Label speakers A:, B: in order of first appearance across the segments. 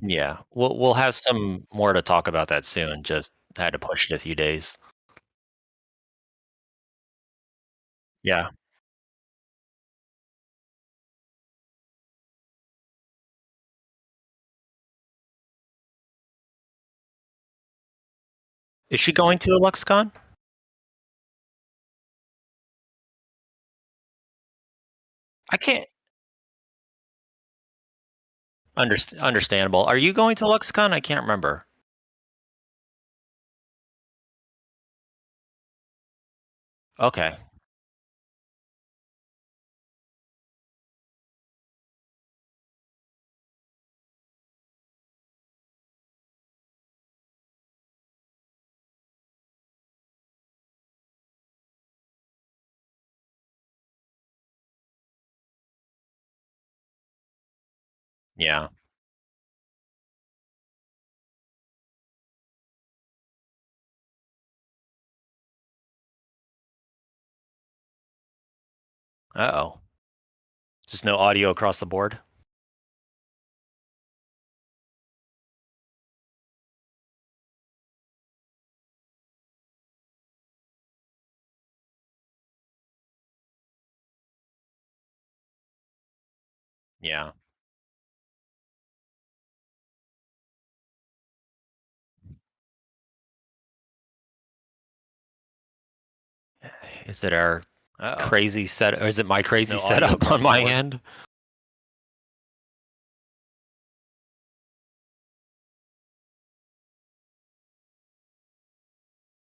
A: Yeah, we'll have some more to talk about that soon. Just had to push it a few days. Yeah. Is she going to Illuxcon? I can't understandable. Are you going to Illuxcon? I can't remember. Okay. Yeah. Uh-oh. Just no audio across the board? Yeah. Is it our crazy set or is it my crazy
B: no audio
A: setup
B: across
A: on
B: the
A: my
B: board?
A: end?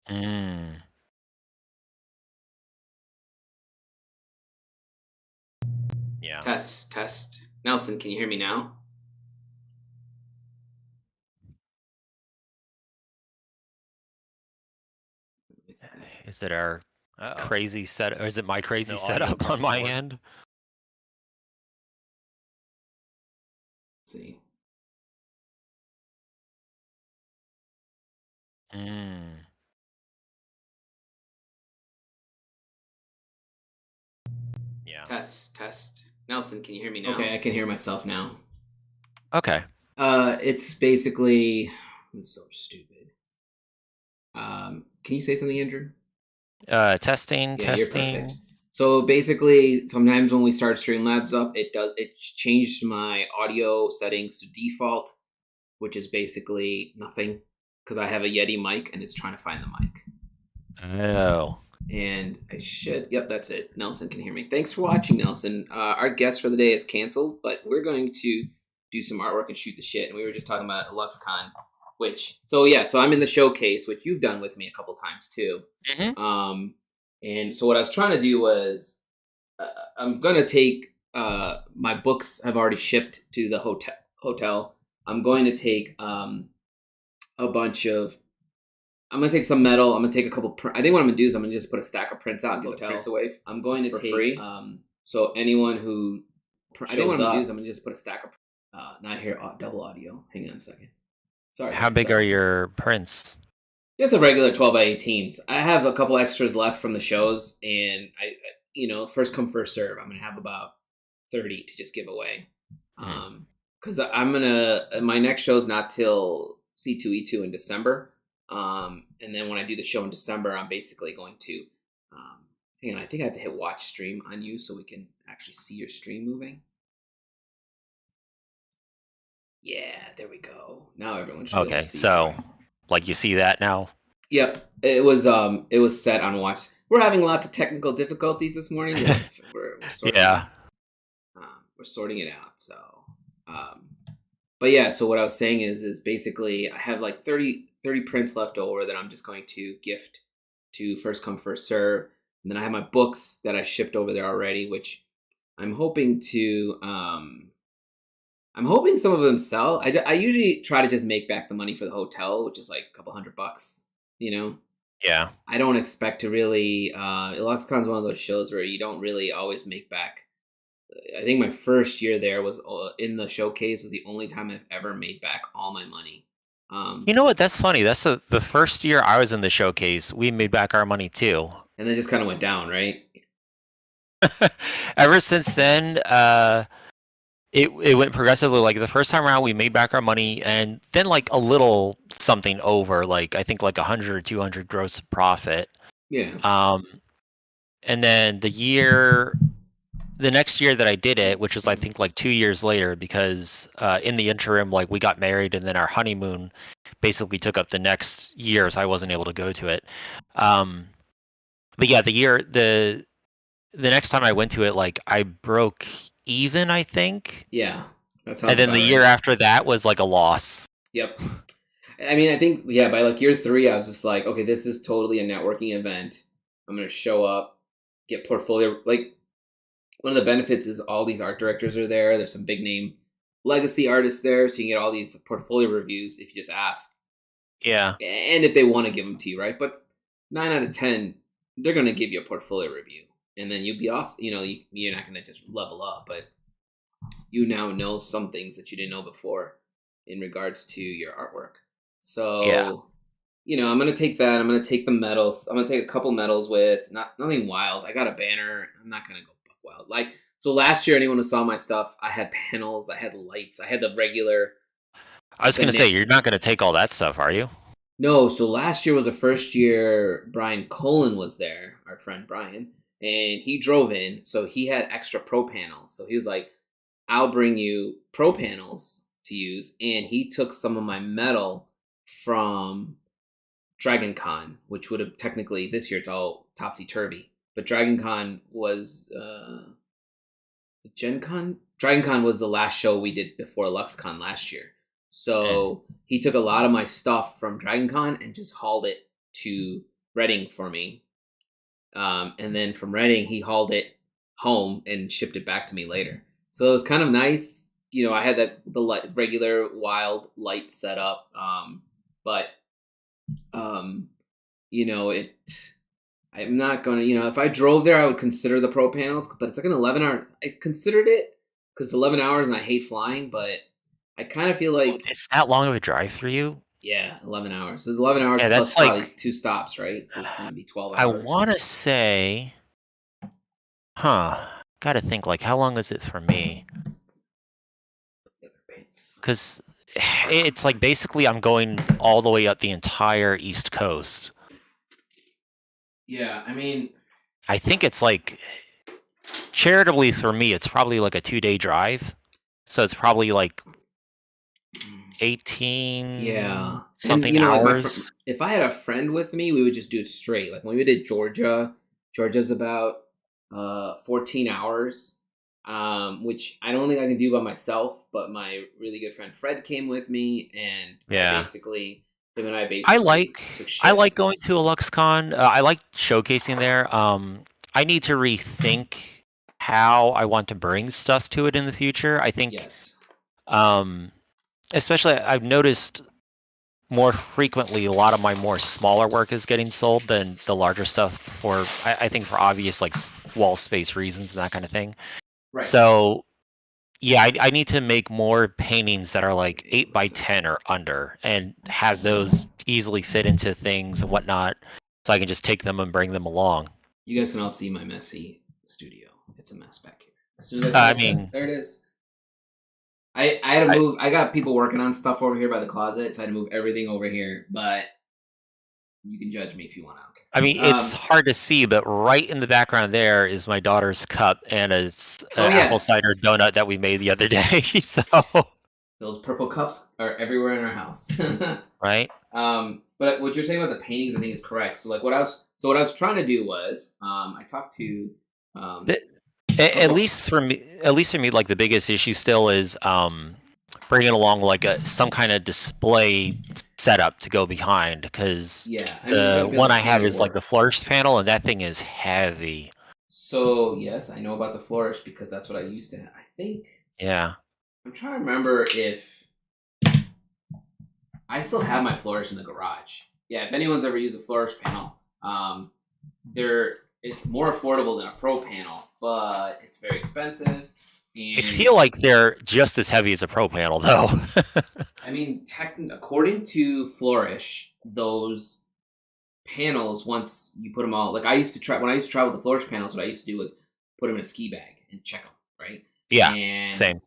A: Mm. Yeah.
C: Test, test. Nelson, can you hear me now?
A: Is it our crazy set or is it my crazy
B: no audio
A: setup
B: across
A: on
B: the
A: my
B: board?
A: end?
C: Let's see.
A: Mm. Yeah.
C: Test, test. Nelson, can you hear me now? Okay, I can hear myself now.
A: Okay.
C: It's basically it's so stupid. Can you say something, Andrew?
A: Testing,
C: Yeah, you're perfect.
A: testing.
C: So basically, sometimes when we start Streamlabs up, it changed my audio settings to default, which is basically nothing because I have a Yeti mic and it's trying to find the mic.
A: Oh.
C: And I should. Yep, that's it. Nelson can hear me. Thanks for watching, Nelson. Our guest for the day is canceled, but we're going to do some artwork and shoot the shit. And we were just talking about Illuxcon, which so I'm in the showcase, which you've done with me a couple times too.
A: Mm-hmm.
C: And so what I was trying to do was I'm gonna take my books have already shipped to the hotel. I'm going to take a bunch of I'm gonna take some metal. I'm gonna take a couple. I think what I'm gonna do is I'm gonna just put a stack of prints out and give the prints away. I'm going to
B: For
C: take
B: free?
C: so anyone who I think what I'm gonna do is I'm
B: gonna
C: gonna just put a stack of not here double audio. Hang on a second. Sorry.
A: How big are your prints?
C: Just a regular 12 by 18s. I have a couple extras left from the shows, and first come first serve. I'm gonna have about 30 to just give away. Because I'm gonna my next show's not till C2E2 in December. And then when I do the show in December, I'm basically going to, hang on, I think I have to hit watch stream on you so we can actually see your stream moving. Yeah, there we go. Now everyone should be able
A: Okay,
C: to see
A: so like you see that now?
C: Yep, it was set on watch. We're having lots of technical difficulties this morning. We're sorting
A: Yeah.
C: we're sorting it out. So, but yeah. So what I was saying is basically I have like 30 prints left over that I'm just going to gift to first come first serve. And then I have my books that I shipped over there already, which I'm hoping to. I'm hoping some of them sell. I usually try to just make back the money for the hotel, which is like a couple $100. You know.
A: Yeah.
C: I don't expect to really. Illuxcon's one of those shows where you don't really always make back. I think my first year there was in the showcase was the only time I've ever made back all my money.
A: You know what? That's funny. That's the first year I was in the showcase. We made back our money too.
C: And then just kind of went down, right?
A: Ever since then, it went progressively. Like the first time around, we made back our money, and then like a little something over, like I think like 100 or 200 gross profit.
C: Yeah.
A: Um, and then the next year that I did it, which was I think like 2 years later, because in the interim, like we got married, and then our honeymoon basically took up the next year, so I wasn't able to go to it. Um, but yeah, the next time I went to it, like I broke even, I think,
C: Yeah. That
A: and
C: sounds
A: then the
C: about
A: year
C: right.
A: after that was like a loss.
C: Yep. I mean, I think yeah, by like year three, I was just like, okay, this is totally a networking event. I'm gonna show up, get portfolio. Like one of the benefits is all these art directors are there. There's some big name legacy artists there, so you can get all these portfolio reviews if you just ask,
A: Yeah,
C: and if they want to give them to you, right? But 9 out of 10, they're gonna give you a portfolio review, and then you'll be awesome. You're not gonna just level up, but you now know some things that you didn't know before in regards to your artwork.
A: yeah.
C: So, I'm gonna take that. I'm gonna take the medals. I'm gonna take a couple medals with nothing wild. I got a banner. I'm not gonna go wild. Like so last year, anyone who saw my stuff, I had panels, I had lights, I had the regular
A: I was gonna say
C: banana.
A: you're not gonna take all that stuff, are you?
C: No, so last year was the first year Brian Colin was there, our friend Brian, and he drove in, so he had extra pro panels. So he was like, I'll bring you pro panels to use. And he took some of my metal from Dragon Con, which would have technically this year it's all topsy turvy. But Dragon Con was Gen Con? Dragon Con was the last show we did before Illuxcon last year.
A: Mm.
C: So he took a lot of my stuff from Dragon Con and just hauled it to Reading for me. And then from Reading, he hauled it home and shipped it back to me later. So it was kind of nice. I had the regular wild light setup, but um, it. I'm not gonna. If I drove there, I would consider the pro panels, but it's like an 11 hour. I considered it because 11 hours, and I hate flying, but I kind of feel
A: Oh,
C: like
A: it's that long of a drive for you?
C: yeah, 11 hours. So it's 11 hours
A: Yeah,
C: plus
A: that's
C: probably
A: like
C: 2 stops, right? So it's gonna be 12
A: I
C: hours.
A: want to say, huh? Got to think like how long is it for me? Because it's like basically I'm going all the way up the entire East Coast.
C: Yeah, I mean,
A: I think it's like charitably for me, it's probably like a 2 day drive. So it's probably like
C: yeah,
A: 18
C: and
A: something
C: like
A: hours.
C: if I had a friend with me, we would just do it straight. Like when we did Georgia, Georgia's about 14 hours, which I don't think I can do by myself. But my really good friend Fred came with me, and
A: Yeah.
C: him and I
A: I
C: basically
A: like
C: took
A: I like
C: shifts.
A: going to a LuxCon. I like showcasing there. I need to rethink how I want to bring stuff to it in the future. I think,
C: Yes.
A: um, especially I've noticed more frequently a lot of my more smaller work is getting sold than the larger stuff for I think for obvious like wall space reasons and that kind of thing.
C: Right.
A: So yeah, I need to make more paintings that are like 8 by 10 or under and have those easily fit into things and whatnot, so I can just take them and bring them along.
C: You guys can all see my messy studio. It's a mess back here. As soon as I
A: I
C: start set,
A: mean,
C: there it is. I had to
A: I,
C: move. I got people working on stuff over here by the closet, so I had to move everything over here. But you can judge me if you want. I don't
A: I mean,
C: care.
A: it's hard to see, but right in the background there is my daughter's cup and
C: Oh
A: an apple
C: yeah,
A: cider donut that we made the other day. So,
C: those purple cups are everywhere in our house.
A: right?
C: But what you're saying about the paintings, I think, is correct. So like what I was trying to do was, I talked to
A: The,
C: a
A: at
C: couple.
A: least for me, like the biggest issue still is bringing along like some kind of display setup to go behind, because
C: Yeah, I mean, you got
A: the
C: to be able
A: one
C: to
A: I
C: make
A: have
C: it
A: is like the
C: work.
A: flourish panel, and that thing is heavy.
C: So yes, I know about the flourish because that's what I used to have. I think
A: Yeah.
C: I'm trying to remember if I still have my flourish in the garage. Yeah, if anyone's ever used a flourish panel, they're it's more affordable than a pro panel, but it's very expensive.
A: I
C: And
A: feel like they're just as heavy as a pro panel, though.
C: I mean, according to Flourish, those panels once you put them all like I used to try when I used to travel with the Flourish panels. What I used to do was put them in a ski bag and check them, right?
A: Yeah,
C: And
A: same.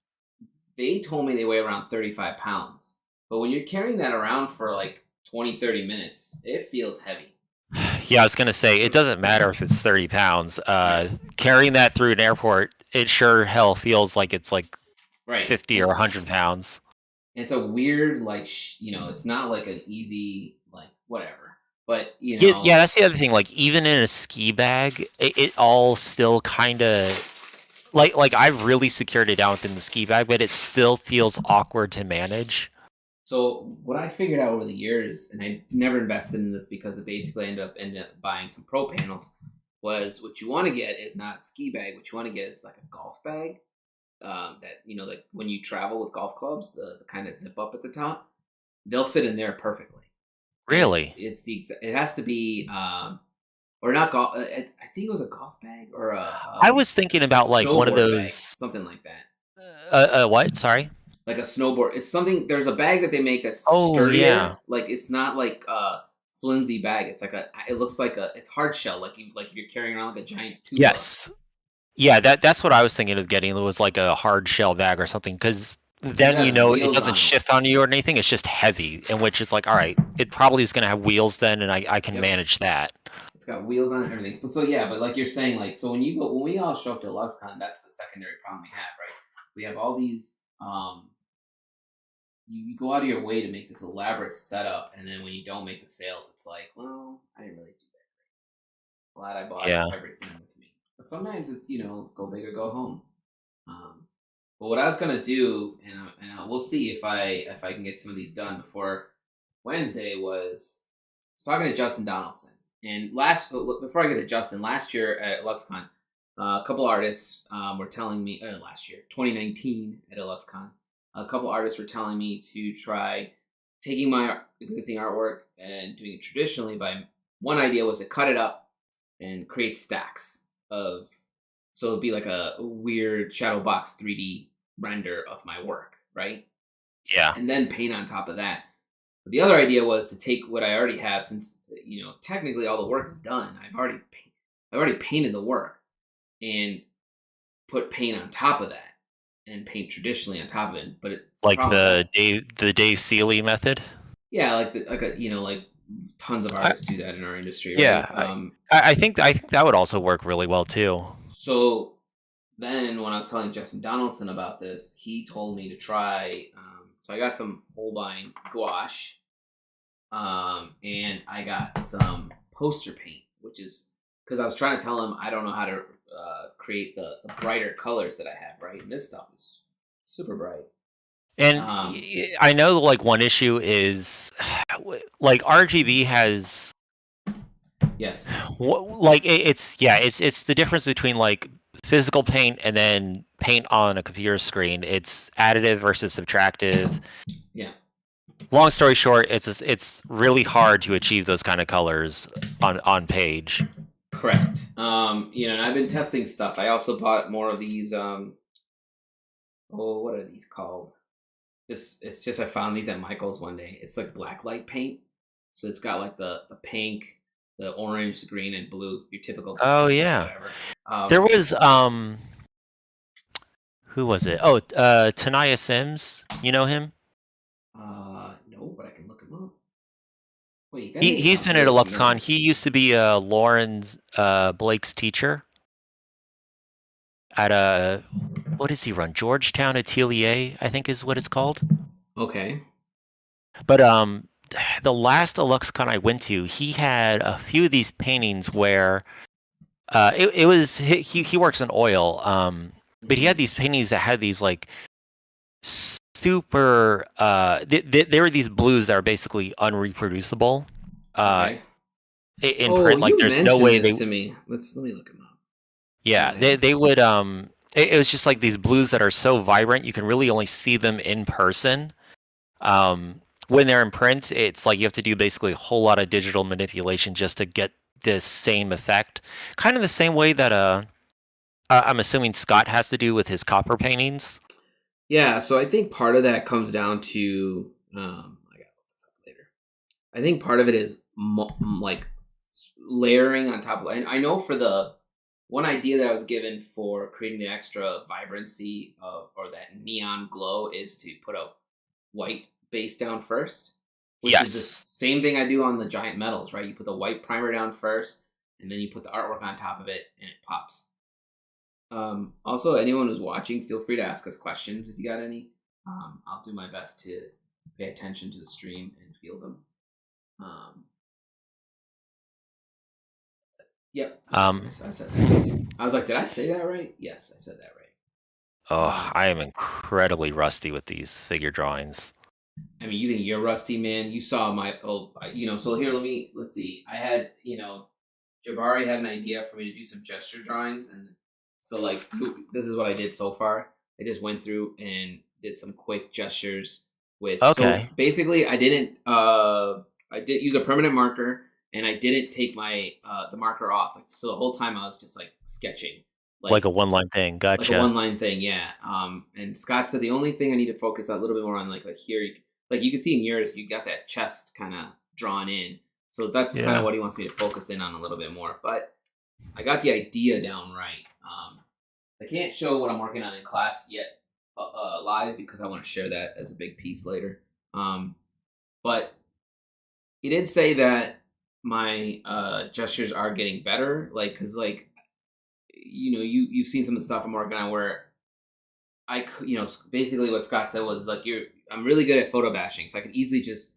C: they told me they weigh around 35 pounds. But when you're carrying that around for like 20, 30 minutes, it feels heavy.
A: Yeah, I was gonna say it doesn't matter if it's 30 pounds.
C: Right.
A: Carrying that through an airport, it sure hell feels like it's like
C: Right.
A: 50 or 100 pounds.
C: It's a weird, like, it's not like an easy, like, whatever. But,
A: Yeah, yeah, that's the other thing. Like even in a ski bag, it all still kind of like I've really secured it down within the ski bag, but it still feels awkward to manage.
C: So what I figured out over the years, and I never invested in this because it basically ended up buying some pro panels, was what you want to get is not a ski bag. What you want to get is like a golf bag. That like when you travel with golf clubs, the kind of zip up at the top, they'll fit in there perfectly.
A: Really?
C: It has to be or not golf. I think it was a golf bag or
A: I was thinking about like one of
C: snowboard bag,
A: those.
C: something like that.
A: What? Sorry.
C: Like a snowboard. It's something. There's a bag that they make that's
A: Oh
C: sturdier.
A: yeah.
C: Like it's not like a flimsy bag. It's like it looks like it's hard shell. Like you're carrying around like a giant tuba.
A: Yes. Yeah, that's what I was thinking of getting. It was like a hard shell bag or something, because then
C: It has
A: it
C: wheels
A: doesn't
C: on it.
A: shift on you or anything. It's just heavy, in which it's like, all right, it probably is going to have wheels then, and I can
C: Yep.
A: manage that.
C: It's got wheels on it and everything. But so yeah, but like you're saying, like so when we all show up to Illuxcon, that's the secondary problem we have, right? We have all these you go out of your way to make this elaborate setup, and then when you don't make the sales, it's like, well, I didn't really do that. Glad I bought
A: Yeah.
C: everything with me. But sometimes it's go big or go home. But what I was gonna do, and we'll see if I can get some of these done before Wednesday, was talking to Justin Donaldson. And before I get to Justin, last year at Illuxcon, a couple artists were telling me last year, 2019 at Illuxcon, a couple artists were telling me to try taking my existing artwork and doing it traditionally. One idea was to cut it up and create stacks of, so it'd be like a weird shadow box 3D render of my work, right?
A: Yeah.
C: And then paint on top of that. But the other idea was to take what I already have, since technically all the work is done. I've already painted the work, and put paint on top of that, and paint traditionally on top of it. But
A: like the Dave Seeley method.
C: Yeah, like tons of artists do that in our industry, right?
A: Yeah, I think that would also work really well too.
C: So then when I was telling Justin Donaldson about this, he told me to try. So I got some Holbein gouache, and I got some poster paint, which is because I was trying to tell him I don't know how to create the brighter colors that I have, right? And this stuff is super bright.
A: And I know like one issue is like RGB has.
C: Yes.
A: Like it's the difference between like physical paint and then paint on a computer screen. It's additive versus subtractive.
C: Yeah.
A: Long story short, it's really hard to achieve those kind of colors on page.
C: Correct. And I've been testing stuff. I also bought more of these. What are these called? It's just I found these at Michael's one day. It's like blacklight paint, so it's got like the pink, the orange, the green, and blue. Your typical.
A: Oh yeah. There was who was it? Oh, Tanaya Sims. You know him?
C: No, but I can look him up. Wait,
A: he's been at Illuxcon. He used to be Lauren's Blake's teacher at what does he run? Georgetown Atelier, I think is what it's called.
C: Okay.
A: But the last Illuxcon I went to, he had a few of these paintings where it was he works in oil, but he had these paintings that had these like super there were these blues that are basically unreproducible.
C: Okay.
A: In print, like there's no way they.
C: To me. Let me look him up.
A: Yeah, they would it was just like these blues that are so vibrant you can really only see them in person. When they're in print, it's like you have to do basically a whole lot of digital manipulation just to get this same effect. Kind of the same way that I'm assuming Scott has to do with his copper paintings.
C: Yeah, so I think part of that comes down to I gotta look this up later. I think part of it is like layering on top of. I know for the one idea that I was given for creating the extra vibrancy of, or that neon glow is to put a white base down first, which is the
A: Yes.
C: same thing I do on the giant metals, right? You put the white primer down first, and then you put the artwork on top of it, and it pops. Also, anyone who's watching, feel free to ask us questions if you got any. I'll do my best to pay attention to the stream and field them. Yep. Yes, I said that. I was like, did I say that right? Yes, I said that right.
A: Oh, I am incredibly rusty with these figure drawings.
C: I mean, you think you're rusty, man? You saw my So here, let's see. I had Jabari had an idea for me to do some gesture drawings, and so like this is what I did so far. I just went through and did some quick gestures with.
A: Okay.
C: So basically, I didn't. I did use a permanent marker, and I didn't take my the marker off. Like, so the whole time I was just like sketching,
A: Like a one-line thing. Gotcha.
C: like a one-line thing, yeah. And Scott said the only thing I need to focus a little bit more on, like here, like you can see in yours, you got that chest kind of drawn in. So that's kind of what he wants me to focus in on a little bit more. But I got the idea down right. I can't show what I'm working on in class yet live because I want to share that as a big piece later. But he did say that my gestures are getting better, like because like you've seen some of the stuff I'm working on where basically what Scott said was like I'm really good at photo bashing, so I could easily just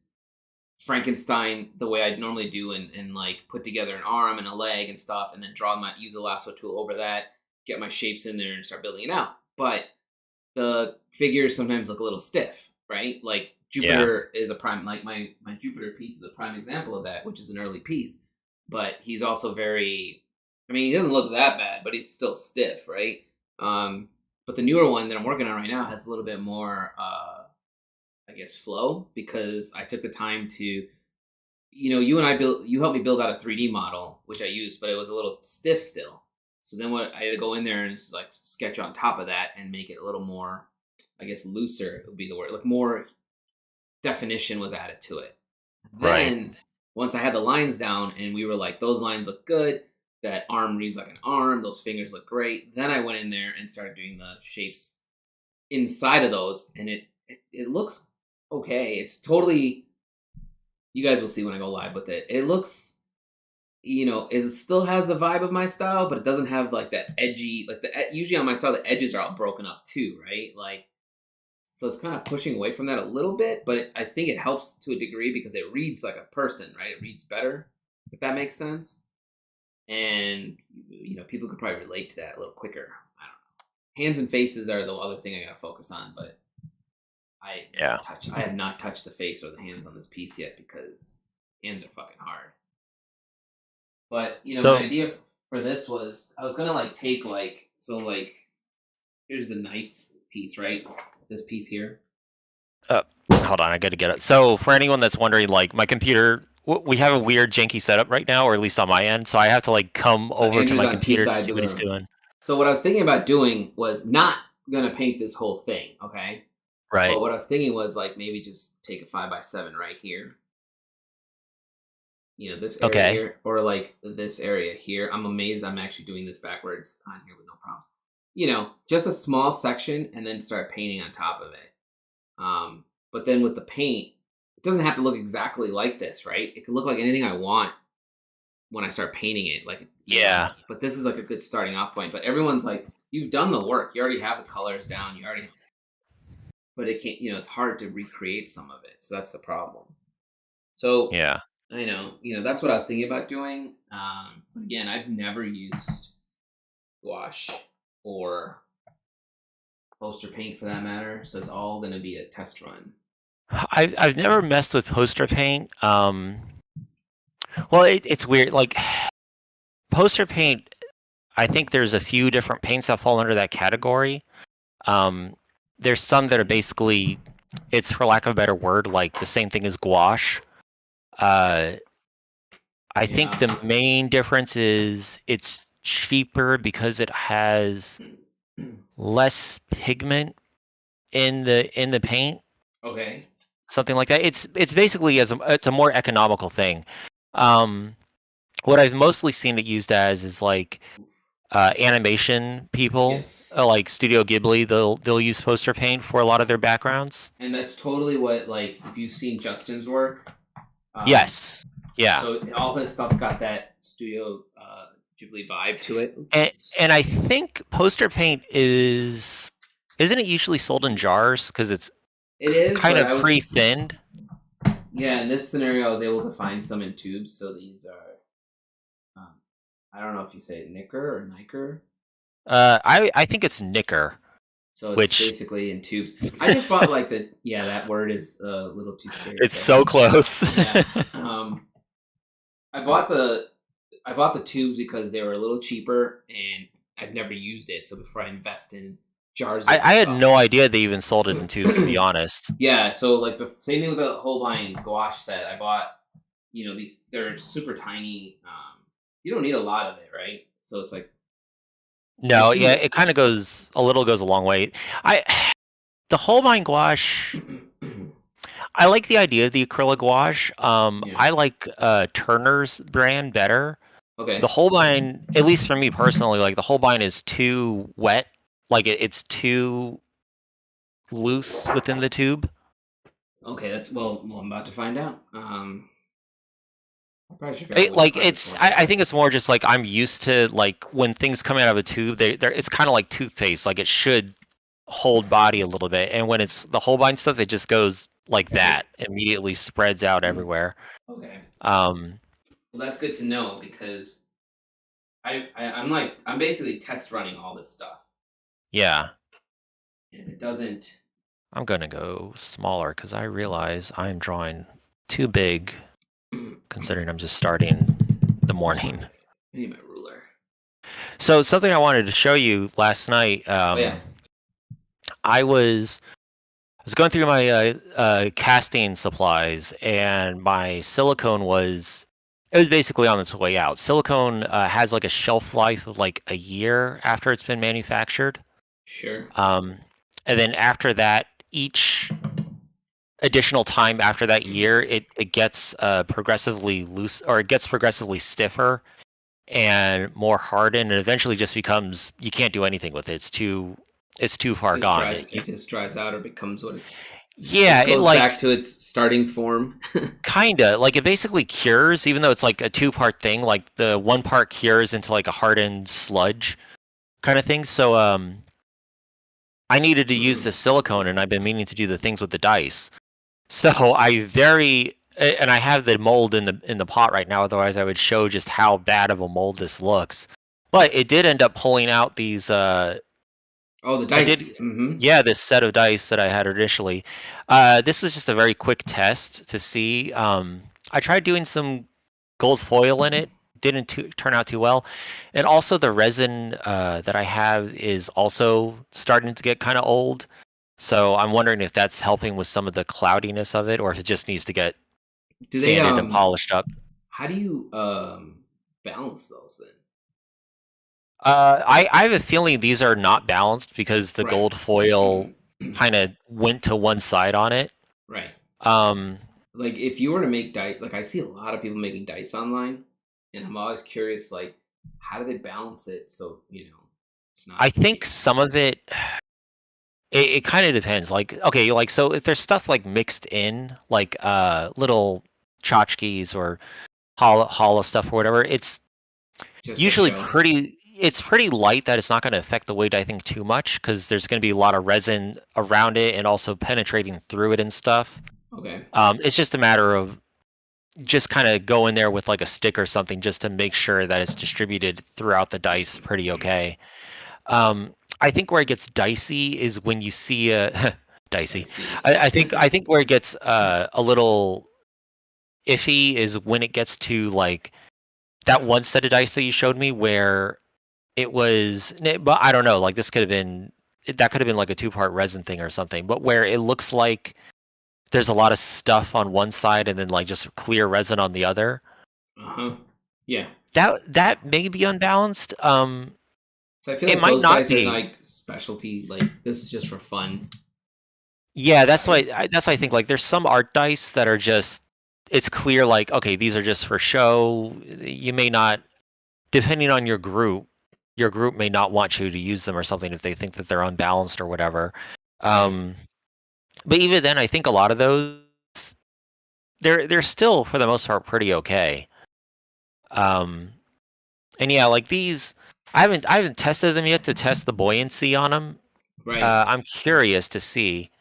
C: Frankenstein the way I normally do and like put together an arm and a leg and stuff, and then use a lasso tool over that, get my shapes in there and start building it out. But the figures sometimes look a little stiff, right? Like Jupiter is a prime, like my Jupiter piece is a prime example of that, which is an early piece. But he's also very, I mean, he doesn't look that bad, but he's still stiff, right? But the newer one that I'm working on right now has a little bit more, I guess, flow, because I took the time to, you helped me build out a 3D model, which I used, but it was a little stiff still. So then what I had to go in there and just like sketch on top of that and make it a little more, I guess, looser would be the word. Like more definition was added to it. Then once I had the lines down and we were like, those lines look good, that arm reads like an arm, those fingers look great. Then I went in there and started doing the shapes inside of those, and it looks okay. It's totally, you guys will see when I go live with it. It looks, it still has the vibe of my style, but it doesn't have like that edgy, like usually on my style, the edges are all broken up too, right? Like, so it's kind of pushing away from that a little bit, but I think it helps to a degree because it reads like a person, right? It reads better, if that makes sense. And, people could probably relate to that a little quicker. I don't know. Hands and faces are the other thing I got to focus on, but I have not touched the face or the hands on this piece yet because hands are fucking hard. But, my idea for this was I was going to take here's the knife piece, right? This piece here.
A: Hold on, I got to get it. So for anyone that's wondering, like my computer, we have a weird janky setup right now, or at least on my end. So I have to come over to my computer to see what he's doing.
C: So what I was thinking about doing was not going to paint this whole thing, okay?
A: Right.
C: But what I was thinking was maybe just take a 5x7 right here. This area here, or this area here. I'm amazed I'm actually doing this backwards on here with no problems. Just a small section and then start painting on top of it. But then with the paint, it doesn't have to look exactly like this, right? It can look like anything I want when I start painting it. But this is a good starting off point. But everyone's like, you've done the work. You already have the colors down. But it can't, it's hard to recreate some of it. So that's the problem. So
A: yeah,
C: I know, that's what I was thinking about doing. But again, I've never used gouache or poster paint for that matter. So it's all going to be a test run.
A: I've never messed with poster paint. Well, it's weird. Like poster paint, I think there's a few different paints that fall under that category. There's some that are basically, it's for lack of a better word, like the same thing as gouache. I think the main difference is it's cheaper because it has less pigment in the paint.
C: Okay.
A: Something like that. It's basically it's a more economical thing. What I've mostly seen it used as is animation people,
C: Yes.
A: like Studio Ghibli. They'll use poster paint for a lot of their backgrounds.
C: And that's totally what, like, if you've seen Justin's work, um,
A: Yes. Yeah.
C: so all his stuff's got that Studio Ghibli vibe to it.
A: And
C: Oops.
A: and I think poster paint isn't it usually sold in jars because it's
C: It is,
A: kind
C: but
A: of pre-thinned.
C: yeah, in this scenario, I was able to find some in tubes. So these are, um, I don't know if you say knicker or niker.
A: I think it's knicker,
C: So it's
A: which
C: basically in tubes. I just bought like the, yeah, that word is a little too scary to
A: it's
C: say.
A: so close.
C: Yeah. I bought the tubes because they were a little cheaper and I've never used it. So before I invest in jars of
A: I had
C: stuff.
A: no idea they even sold it in tubes, to be honest.
C: Yeah, so like the same thing with the Holbein gouache set. I bought, these, they're super tiny. You don't need a lot of it, right? So it's like I've
A: No,
C: seen
A: yeah, it kind of goes a long way. I the Holbein gouache. I like the idea of the acrylic gouache.
C: yeah.
A: I like Turner's brand better.
C: Okay.
A: The Holbein, at least for me personally, like the Holbein is too wet. Like it's too loose within the tube.
C: Okay, that's well, I'm about to find out. I probably should figure out which
A: Like
C: part is
A: it's,
C: more
A: I think it's more just like I'm used to like when things come out of a tube, they're it's kind of like toothpaste. Like it should hold body a little bit, and when it's the Holbein stuff, it just goes like that, immediately spreads out everywhere.
C: Okay.
A: Um,
C: Well, that's good to know because I'm basically test running all this stuff,
A: yeah,
C: and if it doesn't,
A: I'm gonna go smaller because I realize I'm drawing too big, considering I'm just starting the morning.
C: I need my ruler.
A: So something I wanted to show you last night.
C: Oh yeah.
A: I was going through my casting supplies, and my silicone was basically on its way out. Silicone has like a shelf life of like a year after it's been manufactured.
C: Sure.
A: And then after that, each additional time after that year, it gets progressively loose, or it gets progressively stiffer and more hardened, and eventually just becomes, you can't do anything with it. It's too far gone.
C: It just dries out or becomes what it's.
A: Yeah,
C: It
A: it
C: goes
A: like
C: back to its starting form.
A: kinda like it basically cures, even though it's like a two-part thing. Like the one part cures into like a hardened sludge kind of thing. So I needed to use the silicone, and I've been meaning to do the things with the dice. So and I have the mold in the pot right now. Otherwise, I would show just how bad of a mold this looks. But it did end up pulling out these.
C: Oh, the
A: I did,
C: dice. Mm-hmm.
A: yeah, this set of dice that I had initially. This was just a very quick test to see. I tried doing some gold foil in it, didn't turn out too well, and also the resin that I have is also starting to get kind of old. So I'm wondering if that's helping with some of the cloudiness of it, or if it just needs to get
C: Do they
A: sanded and polished up.
C: How do you balance those then?
A: I have a feeling these are not balanced because the
C: Right.
A: gold foil kind of went to one side on it.
C: Right.
A: Um,
C: Like if you were to make dice, like I see a lot of people making dice online, and I'm always curious, like how do they balance it so it's not.
A: I think some of it, it kind of depends. Like, okay, like so if there's stuff like mixed in, like little tchotchkes or hollow stuff or whatever, it's
C: Just for
A: usually
C: show.
A: it's pretty light that it's not going to affect the weight, I think, too much, because there's going to be a lot of resin around it and also penetrating through it and stuff.
C: Okay.
A: It's just a matter of just kind of go in there with like a stick or something just to make sure that it's distributed throughout the dice pretty okay. I think where it gets dicey is when you see a dicey. I think where it gets a little iffy is when it gets to like that one set of dice that you showed me where it was, but I don't know, like this could have been, that could have been like a two-part resin thing or something, but where it looks like there's a lot of stuff on one side and then like just clear resin on the other.
C: Uh-huh. Yeah.
A: That may be unbalanced.
C: So I feel
A: It
C: like
A: might
C: those
A: not
C: dice are
A: be.
C: like specialty. Like this is just for fun.
A: Yeah, that's why
C: Dice.
A: I think like there's some art dice that are just, it's clear like, okay, these are just for show. You may not, depending on your group, your group may not want you to use them or something if they think that they're unbalanced or whatever.
C: Right.
A: But even then, I think a lot of those they're still for the most part pretty okay. And yeah, like these, I haven't tested them yet to test the buoyancy on them.
C: Right.
A: I'm curious to see.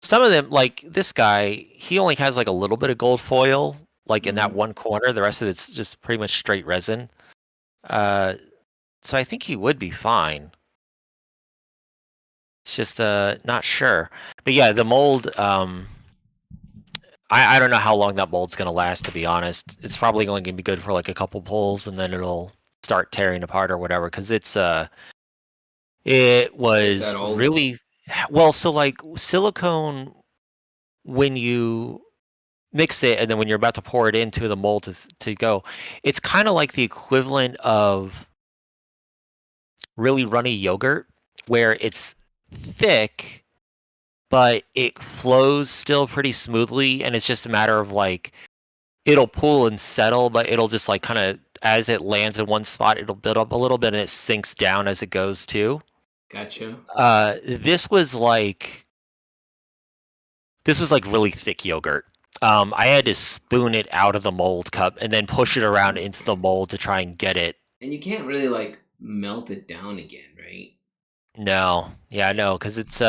A: Some of them, like this guy, he only has like a little bit of gold foil, like in that
C: Mhm.
A: one corner. The rest of it's just pretty much straight resin. Uh, so I think he would be fine. It's just not sure. But yeah, the mold. I don't know how long that mold's gonna last. To be honest, it's probably only gonna be good for like a couple pulls, and then it'll start tearing apart or whatever. Because it
C: Is that
A: was
C: old?
A: really well. So like silicone, when you mix it and then when you're about to pour it into the mold to go, it's kind of like the equivalent of really runny yogurt, where it's thick but it flows still pretty smoothly, and it's just a matter of like it'll pool and settle, but it'll just like kind of as it lands in one spot, it'll build up a little bit and it sinks down as it goes too.
C: Gotcha.
A: This was like really thick yogurt. I had to spoon it out of the mold cup and then push it around into the mold to try and get it.
C: And you can't really like melt it down again, right?
A: No, yeah, no, because it's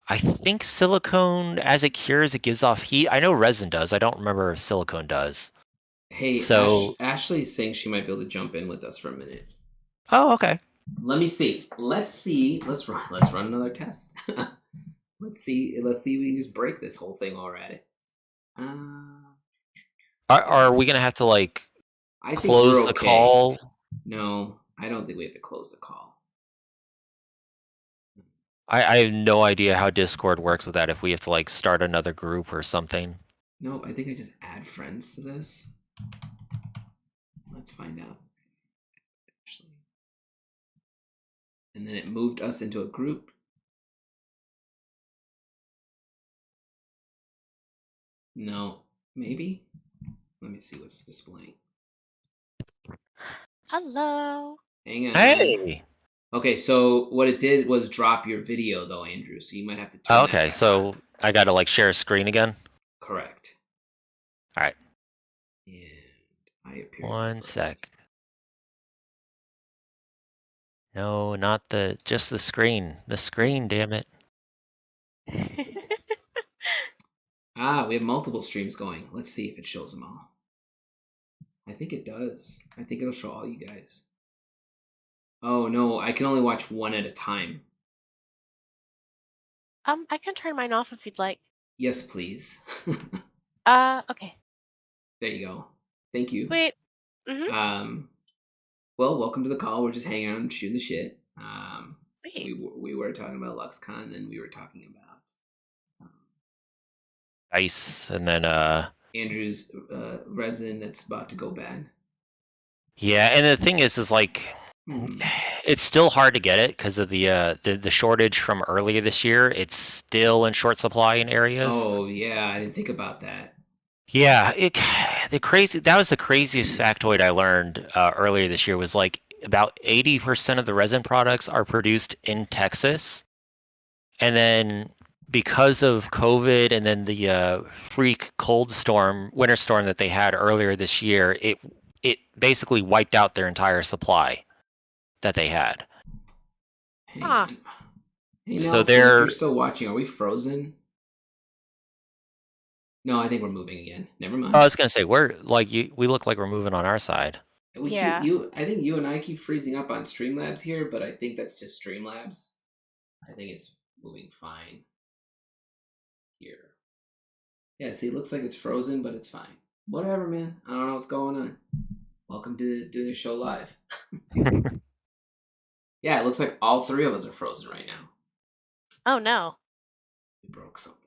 A: I think silicone as it cures, it gives off heat. I know resin does. I don't remember if silicone does.
C: Hey,
A: So,
C: Ashley's saying she might be able to jump in with us for a minute.
A: oh, okay.
C: Let me see. Let's see. Let's run another test. Let's see. Let's see if we can just break this whole thing while we're at it.
A: Are we gonna have to like
C: I think
A: close
C: we're
A: the
C: okay.
A: call?
C: No, I don't think we have to close the call.
A: I have no idea how Discord works with that. If we have to like start another group or something.
C: No, I think I just add friends to this. Let's find out. Actually. And then it moved us into a group. No, maybe? Let me see what's displaying.
B: Hello.
C: Hang on.
A: Hey.
C: Okay, so what it did was drop your video though, Andrew. So you might have to turn
A: Oh,
C: that
A: okay,
C: back
A: so
C: on.
A: I gotta like share a screen again.
C: Correct.
A: All right.
C: And I appear.
A: One sec. No, not just the screen. The screen, damn it.
C: Ah, we have multiple streams going. Let's see if it shows them all. I think it does. I think it'll show all you guys. Oh no, I can only watch one at a time.
B: I can turn mine off if you'd like.
C: Yes, please.
B: Okay.
C: There you go. Thank you.
B: Sweet. Mm-hmm.
C: Well, welcome to the call. We're just hanging out and shooting the shit.
B: Sweet.
C: We were talking about Illuxcon, then we were talking about
A: Ice, and then
C: Andrew's resin that's about to go bad.
A: yeah, and the thing is like it's still hard to get it because of the shortage from earlier this year. It's still in short supply in areas.
C: Oh yeah, I didn't think about that.
A: Yeah, that was the craziest factoid I learned earlier this year was like about 80% of the resin products are produced in Texas. And then because of COVID and then the freak winter storm that they had earlier this year, it basically wiped out their entire supply that they had.
C: Hang on. Hey
A: So
C: Nelson, if you're still watching, are we frozen? No, I think we're moving again. Never mind.
A: I was gonna say we look like we're moving on our side.
B: Yeah.
C: I think you and I keep freezing up on Streamlabs here, but I think that's just Streamlabs. I think it's moving fine here. Yeah, see, it looks like it's frozen, but it's fine. Whatever, man. I don't know what's going on. Welcome to doing a show live. Yeah, it looks like all three of us are frozen right now.
B: Oh no.
C: We broke something.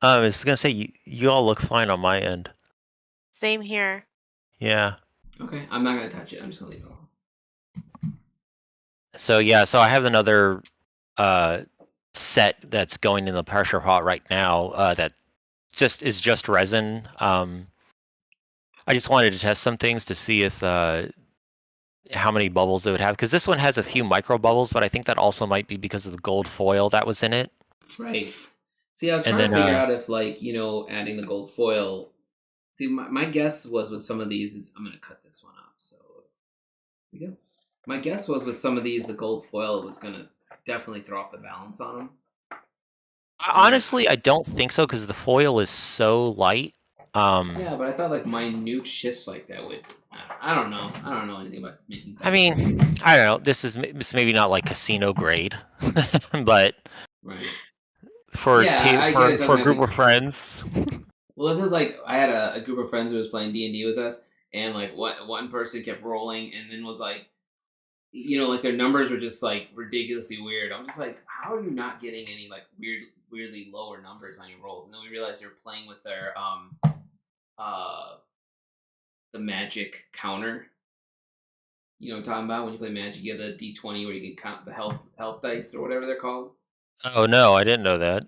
A: I was gonna say you all look fine on my end.
B: Same here.
A: Yeah.
C: Okay, I'm not gonna touch it. I'm just gonna leave it alone.
A: So I have another set that's going in the pressure pot right now that is just resin. I just wanted to test some things to see if how many bubbles it would have, because this one has a few micro bubbles, but I think that also might be because of the gold foil that was in it.
C: Right. See, I was
A: And
C: trying to
A: then
C: figure out if, like, adding the gold foil. See, my guess was with some of these is I'm going to cut this one up. So, here we go. My guess was with some of these, the gold foil was going to definitely throw off the balance on them.
A: honestly, I don't think so because the foil is so light.
C: Yeah, but I thought like minute shifts like that would. I don't know. I don't know anything about making.
A: I mean, I don't know. This is maybe not like casino grade, but
C: Right.
A: for
C: Yeah, I get it
A: for
C: doesn't
A: a
C: have to
A: group
C: be
A: of friends.
C: Well, this is like I had a group of friends who was playing D&D with us, and like one person kept rolling, and then was like, like their numbers were just like ridiculously weird. I'm just like, how are you not getting any like weirdly lower numbers on your rolls? And then we realized they were playing with their the magic counter. You know what I'm talking about? When you play Magic, you have the D20 where you can count the health dice or whatever they're called.
A: Oh no, I didn't know that.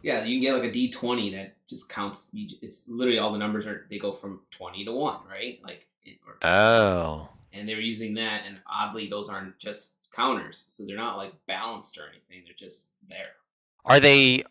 C: Yeah, you can get like a D20 that just counts. It's literally all the numbers they go from 20 to 1, right?
A: Oh.
C: And they were using that, and oddly, those aren't just counters, so they're not like balanced or anything. They're just there.
A: Are they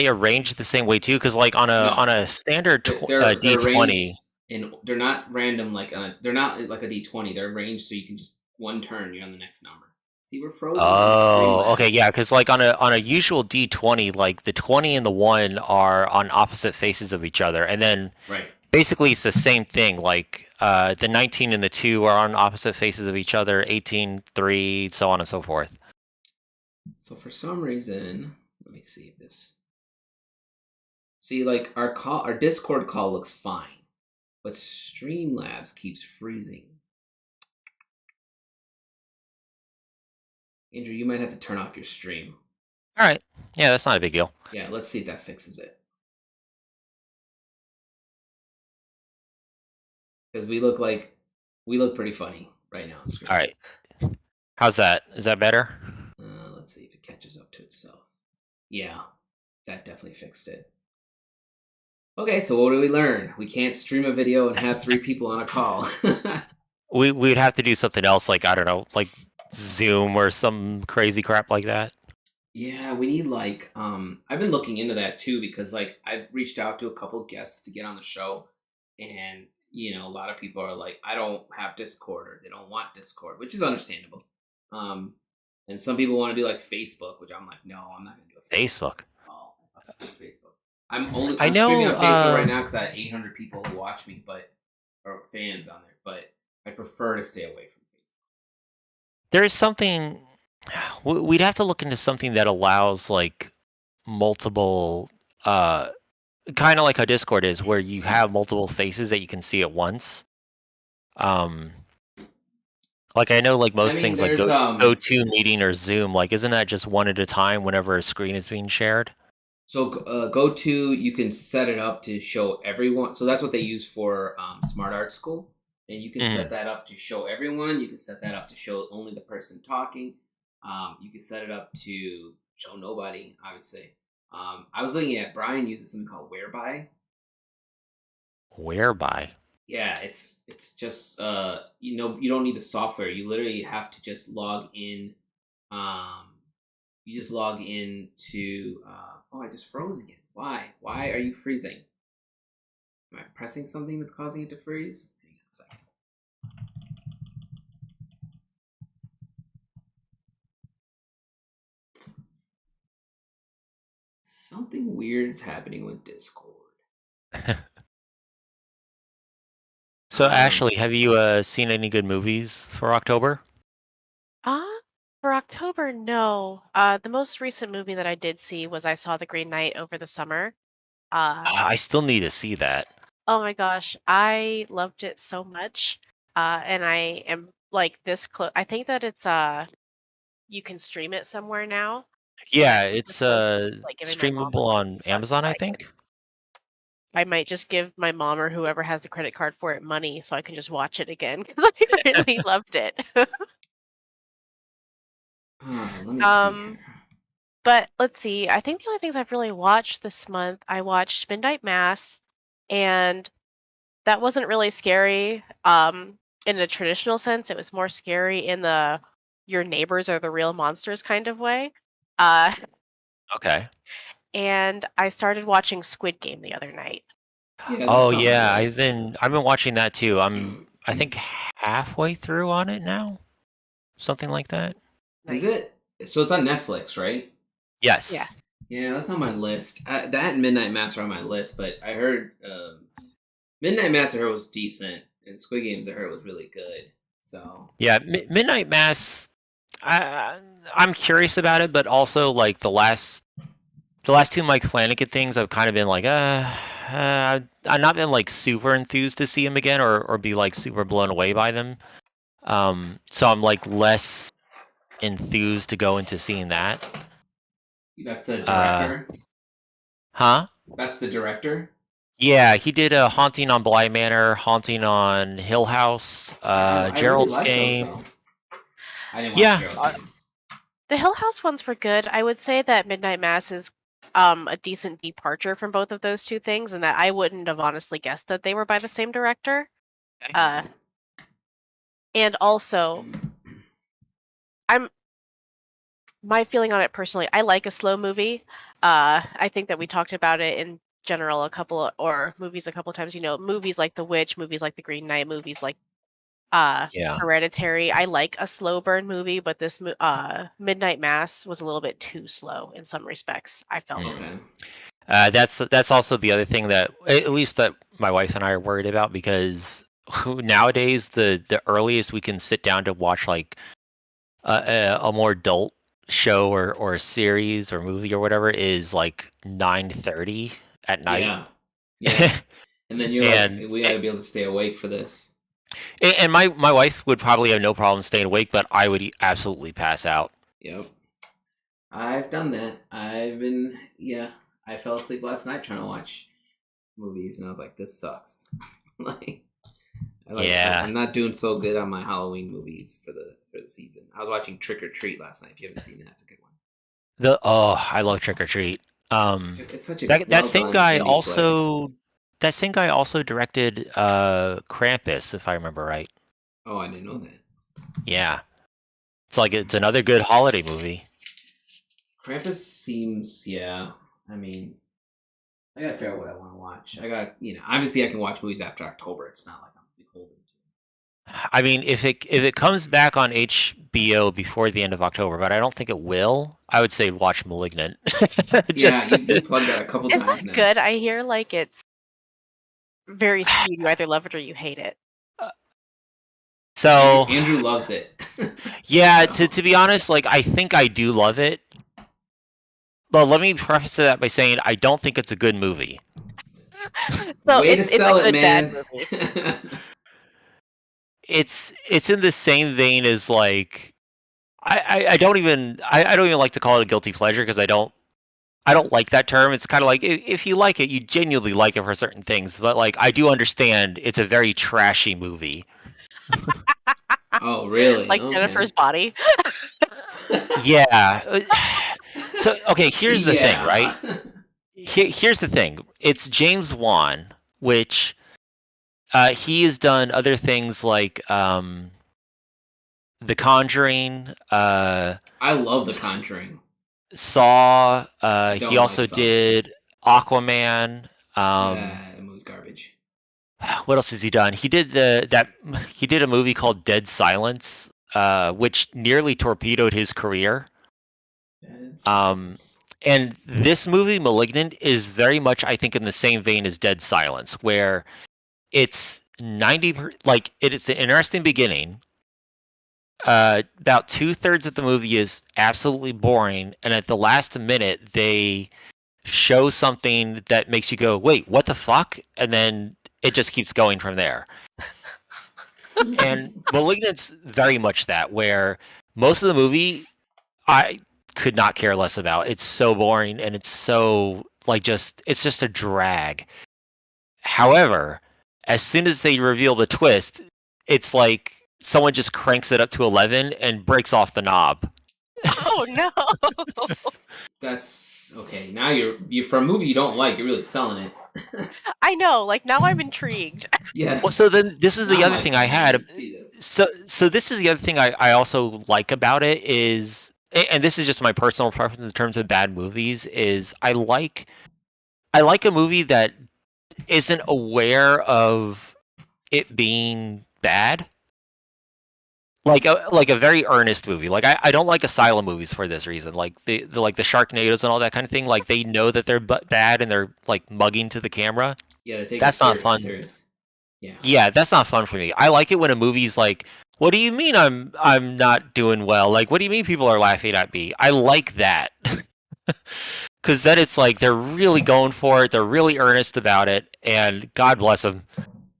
A: arranged the same way too? Because like on a standard
C: They're
A: D20.
C: arranged, and they're not random they're not like a D20. They're arranged so you can just one turn you're on the next number. See, we're frozen.
A: Oh, okay, yeah, because like on a usual D20, like the 20 and the 1 are on opposite faces of each other, and then
C: right.
A: Basically, it's the same thing. Like the 19 and the 2 are on opposite faces of each other. 18, 3, so on and so forth.
C: So for some reason, let me see if this. See, like our Discord call looks fine, but Streamlabs keeps freezing. Andrew, you might have to turn off your stream.
A: All right. Yeah, that's not a big deal.
C: Yeah, let's see if that fixes it. Because we look pretty funny right now on screen.
A: All right. How's that? Is that better?
C: Let's see if it catches up to itself. Yeah, that definitely fixed it. Okay, so what do we learn? We can't stream a video and have 3 people on a call.
A: We'd have to do something else, like I don't know, like Zoom or some crazy crap like that.
C: Yeah, we need like I've been looking into that too because like I've reached out to a couple guests to get on the show, and a lot of people are like, I don't have Discord, or they don't want Discord, which is understandable. And some people want to do like Facebook, which I'm like, no, I'm not gonna do a
A: Facebook.
C: Oh, Facebook. I'm streaming on Facebook right now because I have 800 people who watch me, or fans on there, but I prefer to stay away from Facebook.
A: There is something. We'd have to look into something that allows like multiple, kind of like how Discord is, where you have multiple faces that you can see at once. Like I know, like most things, like GoToMeeting or Zoom, like isn't that just one at a time whenever a screen is being shared?
C: So GoTo, you can set it up to show everyone. So that's what they use for Smart Art School, and you can set that up to show everyone. You can set that up to show only the person talking. You can set it up to show nobody, obviously. I was looking at Brian uses something called Whereby.
A: Whereby?
C: Yeah, it's just you don't need the software. You literally have to just log in. You just log in to. Oh, I just froze again. Why? Why are you freezing? Am I pressing something that's causing it to freeze? Hang on a second. Something weird is happening with Discord.
A: So, Ashley, have you seen any good movies for October?
B: For October, no. The most recent movie that I did see was I saw The Green Knight over the summer.
A: I still need to see that.
B: Oh my gosh, I loved it so much. And I am like this close. I think that it's you can stream it somewhere now.
A: Yeah, it's
B: Like giving my mom
A: streamable on Amazon, I think.
B: I might just give my mom or whoever has the credit card for it money so I can just watch it again because I really loved it.
C: Let me see.
B: But let's see. I think the only things I've really watched this month, I watched Midnight Mass, and that wasn't really scary. in a traditional sense. It was more scary in the your neighbors are the real monsters kind of way. Uh,
A: Okay.
B: and I started watching Squid Game the other night.
C: Yeah,
A: Oh
C: that's on my
A: yeah,
C: list.
A: I've been watching that too. I think halfway through on it now, something like that.
C: Is
B: Nice.
C: it? So it's on Netflix, right?
B: Yeah.
A: Yes.
C: Yeah, that's on my list. That and Midnight Mass are on my list, but I heard Midnight Mass I heard was decent, and Squid Games I heard was really good. So
A: Yeah, Midnight Mass. I'm curious about it, but also like the last two Mike Flanagan things, I've kind of been like, I've not been like super enthused to see him again, or be like super blown away by them. So I'm like less enthused to go into seeing that.
C: that's the
A: Uh,
C: director.
A: huh?
C: That's the director.
A: Yeah, he did a Haunting on Bly Manor, Haunting on Hill House,
C: I really
A: Gerald's
C: like those
A: Game.
C: though. I didn't watch
A: Yeah,
C: Gerald's Game.
B: The Hill House ones were good. I would say that Midnight Mass is a decent departure from both of those two things, and that I wouldn't have honestly guessed that they were by the same director. And also, my feeling on it personally, I like a slow movie. I think that we talked about it in general movies a couple of times. You know, movies like The Witch, movies like The Green Knight, movies like
A: yeah.
B: Hereditary. I like a slow burn movie, but this Midnight Mass was a little bit too slow in some respects, I felt.
C: Okay.
A: That's also the other thing that at least that my wife and I are worried about, because nowadays the earliest we can sit down to watch like a more adult show or a series or movie or whatever is like 9:30 at night.
C: Yeah. And then you're like,
A: and
C: we got to be able to stay awake for this.
A: and my wife would probably have no problem staying awake, but I would absolutely pass out.
C: Yep. I've done that. I fell asleep last night trying to watch movies, and I was like, this sucks.
A: Yeah.
C: I'm not doing so good on my Halloween movies for the season. I was watching Trick or Treat last night. If you haven't seen that, it's a good one.
A: I love Trick or Treat.
C: It's such a
A: That same guy
C: indie
A: also directed Krampus, if I remember right.
C: Oh, I didn't know that.
A: Yeah. It's another good holiday movie.
C: Krampus seems, yeah. I mean, I gotta figure out what I want to watch. Obviously I can watch movies after October. It's not like I'm beholden to.
A: I mean, if it comes back on HBO before the end of October, but I don't think it will, I would say watch *Malignant*.
C: You plugged that a couple times now.
B: Good. I hear like it's very skewed. You either love it or you hate it.
A: So
C: Andrew loves it.
A: Yeah, to be honest, like I think I do love it. But let me preface that by saying I don't think it's a good movie.
B: So
C: Way to sell it,
B: bad
C: man.
B: movie.
A: It's in the same vein as like I don't even like to call it a guilty pleasure, because I don't like that term. It's kind of like if you like it, you genuinely like it for certain things. But like I do understand it's a very trashy movie.
C: Oh, really?
B: Like
C: Okay.
B: Jennifer's Body.
A: Yeah. So okay, here's the thing, right? Here's the thing. It's James Wan, which he has done other things like The Conjuring.
C: I love The Conjuring.
A: Saw.
C: Don't
A: He also
C: like Saw.
A: did Aquaman.
C: That movie's garbage.
A: What else has he done? He did he did a movie called Dead Silence, which nearly torpedoed his career. And this movie, *Malignant*, is very much, I think, in the same vein as Dead Silence, where it's 90, like it's an interesting beginning. About 2/3 of the movie is absolutely boring, and at the last minute they show something that makes you go, "Wait, what the fuck?" And then it just keeps going from there. And *Malignant's* very much that, where most of the movie I could not care less about. It's so boring, and it's so it's just a drag. However, as soon as they reveal the twist, it's like someone just cranks it up to 11 and breaks off the knob.
B: Oh no!
C: That's okay. Now you're for a movie you don't like. You're really selling it.
B: I know. Like now, I'm intrigued.
C: Yeah.
A: Well, so then this is the
C: Now
A: other
C: my
A: thing I
C: turn.
A: had.
C: Let's see this.
A: So this is the other thing I also like about it is, and this is just my personal preference in terms of bad movies, is I like a movie that isn't aware of it being bad. Like a very earnest movie. Like I don't like asylum movies for this reason. Like the like the Sharknadoes and all that kind of thing. Like they know that they're bad and they're like mugging to the camera.
C: Yeah, they take
A: That's not fun.
C: serious. Yeah.
A: Yeah, that's not fun for me. I like it when a movie's like, "What do you mean I'm not doing well? Like, what do you mean people are laughing at me?" I like that. Cuz then it's like they're really going for it. They're really earnest about it, and God bless them.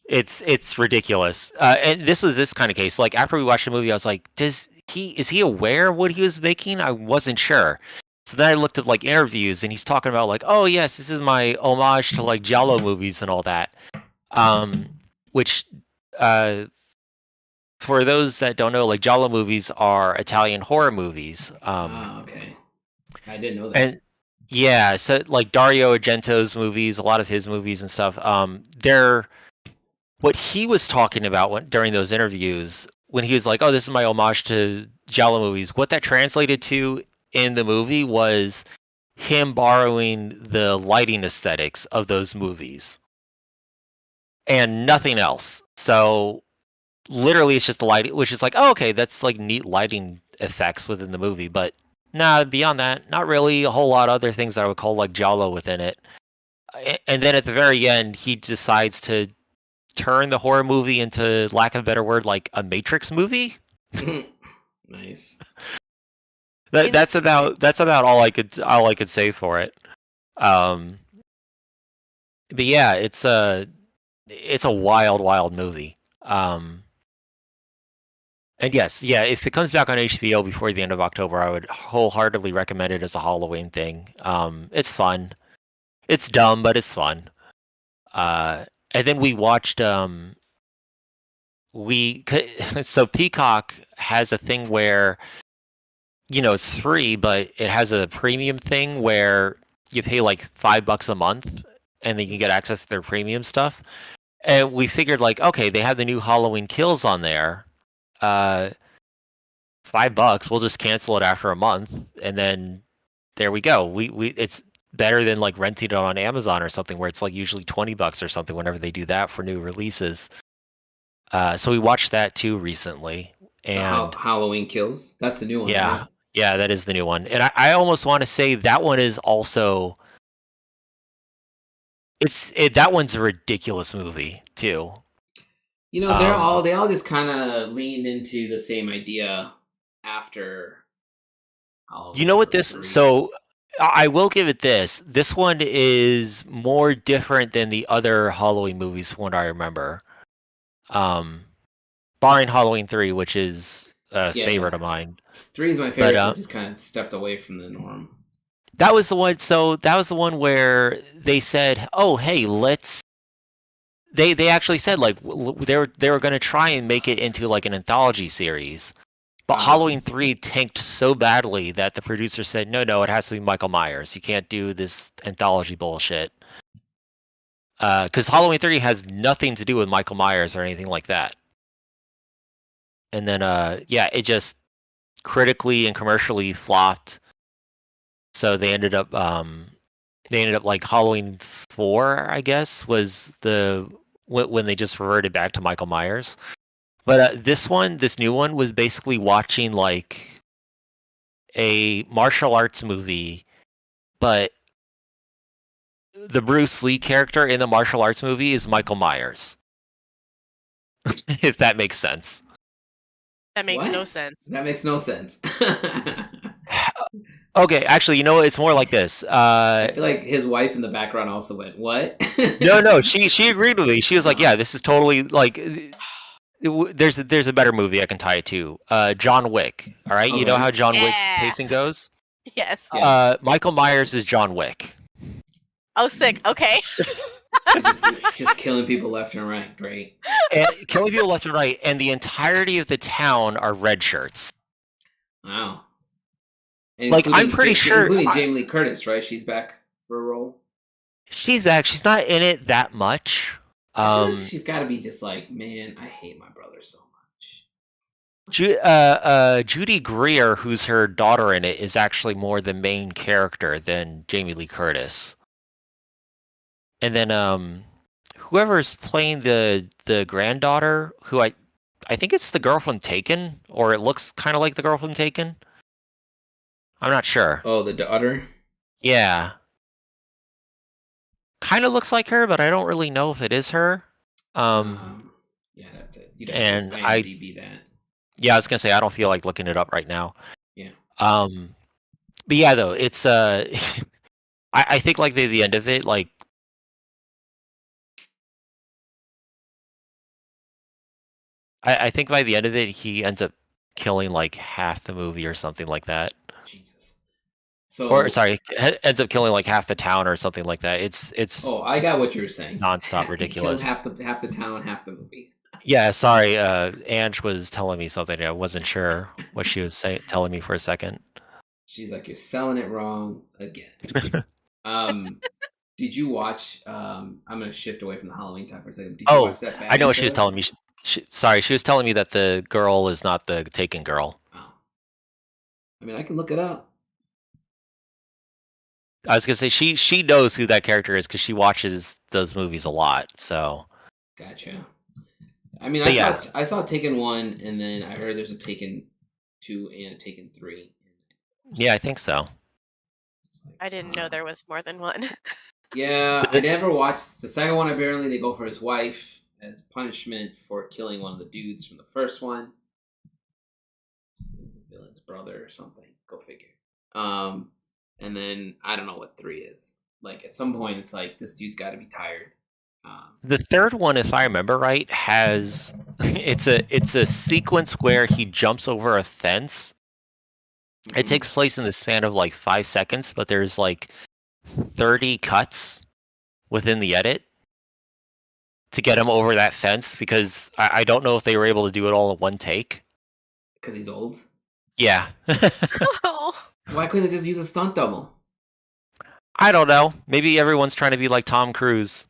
A: It's ridiculous. And this was this kind of case. Like after we watched the movie, I was like, is he aware of what he was making? I wasn't sure. So then I looked at like interviews, and he's talking about like, oh yes, this is my homage to like Giallo movies and all that. Which, uh, for those that don't know, like Giallo movies are Italian horror movies.
C: Okay. I didn't know that.
A: And yeah, so like Dario Argento's movies, a lot of his movies and stuff. They're what he was talking about during those interviews when he was like, "Oh, this is my homage to Giallo movies." What that translated to in the movie was him borrowing the lighting aesthetics of those movies and nothing else. So literally, it's just the lighting, which is like, oh, okay, that's like neat lighting effects within the movie. But nah, beyond that, not really a whole lot of other things that I would call like Giallo within it. And then at the very end, he decides to turn the horror movie into, lack of a better word, like a Matrix movie.
C: Nice.
A: That's about all I could say for it. But yeah, it's a wild movie. And yes, yeah, if it comes back on HBO before the end of October, I would wholeheartedly recommend it as a Halloween thing. It's fun. It's dumb, but it's fun. And then we watched so Peacock has a thing where it's free, but it has a premium thing where you pay like $5 a month and then you can get access to their premium stuff. And we figured like, okay, they have the new Halloween Kills on there. $5, we'll just cancel it after a month, and then there we go. We it's better than like renting it on Amazon or something where it's like usually $20 or something whenever they do that for new releases. So we watched that too recently, and
C: Halloween Kills. That's the new one.
A: Yeah,
C: right?
A: yeah, that is the new one, and I almost want to say that one is also that one's a ridiculous movie too.
C: They all just kind of leaned into the same idea after Halloween.
A: You know what this? So I will give it this. This one is more different than the other Halloween movies from what I remember. Barring Halloween 3, which is a favorite of mine.
C: 3 is my favorite. But, I just kind of stepped away from the norm.
A: That was the one. So that was the one where they said, "Oh, hey, let's." They actually said like they were going to try and make it into like an anthology series, but Halloween 3 tanked so badly that the producer said, "No, it has to be Michael Myers. You can't do this anthology bullshit." Because Halloween 3 has nothing to do with Michael Myers or anything like that. And then, it just critically and commercially flopped. So they ended up like Halloween 4, I guess, was when they just reverted back to Michael Myers. But this new one, was basically watching like a martial arts movie, but the Bruce Lee character in the martial arts movie is Michael Myers. If that makes sense.
B: That makes no sense.
C: That makes no sense.
A: Okay, actually, it's more like this.
C: I feel like his wife in the background also went, "What?"
A: No, she agreed with me. She was like, "Yeah, this is totally like." There's a better movie I can tie it to. John Wick. All right, you know how John Wick's pacing goes.
B: Yes.
A: Michael Myers is John Wick.
B: Oh, sick. Okay.
C: just killing people left and right. Great.
A: And killing people left and right, and the entirety of the town are red shirts.
C: Wow.
A: And like I'm pretty sure,
C: including Jamie Lee Curtis, right? She's back for a role.
A: She's back. She's not in it that much.
C: I feel like she's got to be just like, man, I hate my brother so much.
A: Judy Greer, who's her daughter in it, is actually more the main character than Jamie Lee Curtis. And then whoever's playing the granddaughter, who I think it's the girl from Taken, or it looks kind of like the girl from Taken. I'm not sure.
C: Oh, the daughter?
A: Yeah. Kind of looks like her, but I don't really know if it is her.
C: Yeah, that's it. You'd have to IMDb that.
A: Yeah, I was gonna say I don't feel like looking it up right now.
C: Yeah.
A: But yeah, though it's I think like the end of it, like I think by the end of it, he ends up killing like half the movie or something like that.
C: Jesus. So,
A: or sorry, ends up killing like half the town or something like that. It's.
C: Oh, I got what you were saying.
A: Nonstop ridiculous.
C: He killed half the town, half the movie.
A: Yeah, sorry. Ange was telling me something. I wasn't sure what she was telling me for a second.
C: She's like, "You're selling it wrong again." Did you watch? I'm gonna shift away from the Halloween talk for a second. Did you watch that?
A: I know what she was telling me. Sorry, she was telling me that the girl is not the Taken girl.
C: Oh. I mean, I can look it up.
A: I was gonna say she knows who that character is because she watches those movies a lot. So.
C: Gotcha. I mean, I saw Taken 1, and then I heard there's a Taken 2 and a Taken 3.
A: Yeah, I think so.
B: I didn't know there was more than one.
C: Yeah, I never watched the second one. Apparently, they go for his wife as punishment for killing one of the dudes from the first one. It was the villain's brother or something. Go figure. And then I don't know what 3 is. Like at some point, it's like this dude's got to be tired.
A: The third one, if I remember right, has it's a sequence where he jumps over a fence. Mm-hmm. It takes place in the span of like 5 seconds, but there's like 30 cuts within the edit to get him over that fence because I don't know if they were able to do it all in one take.
C: Because he's old?
A: Yeah.
C: Why couldn't they just use a stunt double?
A: I don't know. Maybe everyone's trying to be like Tom Cruise.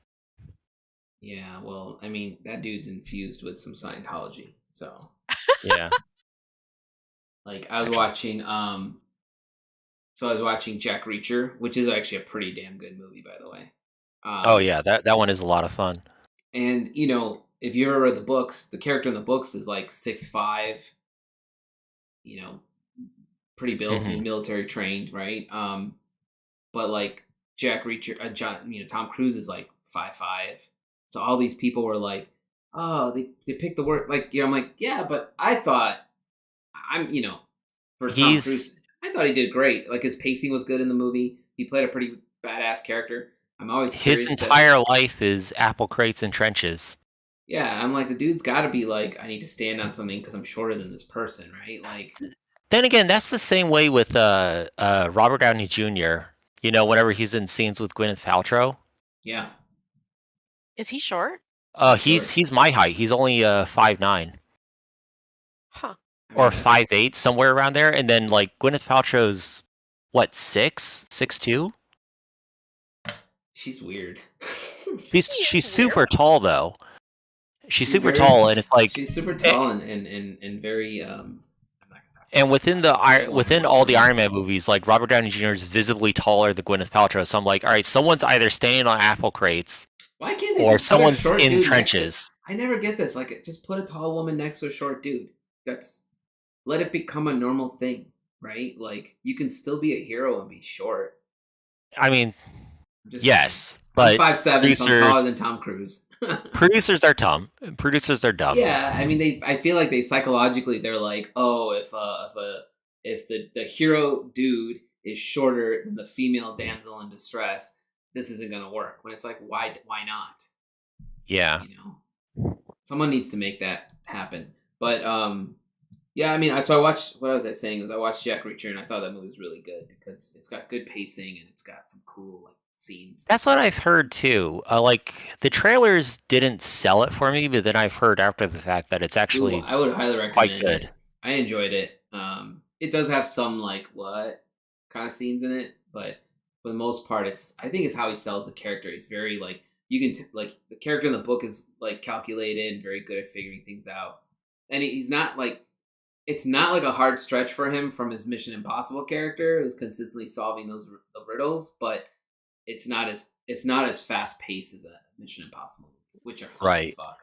C: Yeah, well, I mean, that dude's infused with some Scientology, so.
A: Yeah.
C: Like, I was watching, Jack Reacher, which is actually a pretty damn good movie, by the way.
A: Oh, yeah, that one is a lot of fun.
C: And, you know, if you ever read the books, the character in the books is like 6'5", you know, pretty built, he's military trained, right? But, like, Jack Reacher, Tom Cruise is like 5'5". So all these people were like, oh, they picked the word. Like, you know, I'm like, yeah, but I thought, for Tom Cruise, I thought he did great. Like, his pacing was good in the movie. He played a pretty badass character. I'm always curious.
A: His entire life is apple crates and trenches.
C: Yeah, I'm like, the dude's got to be like, I need to stand on something because I'm shorter than this person, right? Like,
A: then again, that's the same way with Robert Downey Jr. You know, whenever he's in scenes with Gwyneth Paltrow.
C: Yeah.
B: Is he short?
A: He's my height. He's only 5'9".
B: Huh.
A: Or 5'8", somewhere around there. And then like Gwyneth Paltrow's what, 6'2"?
C: She's weird.
A: she's super tall though. She's super tall, and it's like
C: she's super tall and very
A: and within all the Iron Man movies, like Robert Downey Jr. is visibly taller than Gwyneth Paltrow. So I'm like, all right, someone's either standing on apple crates.
C: Why can't they
A: or
C: just
A: someone's
C: put a short
A: in
C: dude
A: trenches?
C: I never get this. Like, just put a tall woman next to a short dude. Let it become a normal thing, right? Like, you can still be a hero and be short.
A: I mean, yes, but
C: I'm 5'7", so I'm taller than Tom Cruise.
A: Producers are dumb.
C: Yeah, I mean, I feel like they psychologically they're like, oh, if the hero dude is shorter than the female damsel in distress, this isn't gonna work. When it's like, why not?
A: Yeah,
C: you know, someone needs to make that happen. But yeah, I mean, so I watched. What was I saying? Is I watched Jack Reacher, and I thought that movie was really good because it's got good pacing and it's got some cool like scenes.
A: That's what I've heard too. Like the trailers didn't sell it for me, but then I've heard after the fact that it's actually
C: I would highly recommend
A: quite good.
C: It. I enjoyed it. It does have some like what kind of scenes in it, but for the most part, I think it's how he sells the character. He's very like you can like the character in the book is like calculated and very good at figuring things out, and he's not like it's not like a hard stretch for him from his Mission Impossible character who's consistently solving those riddles, but it's not as fast paced as a Mission Impossible, which are fun as fuck.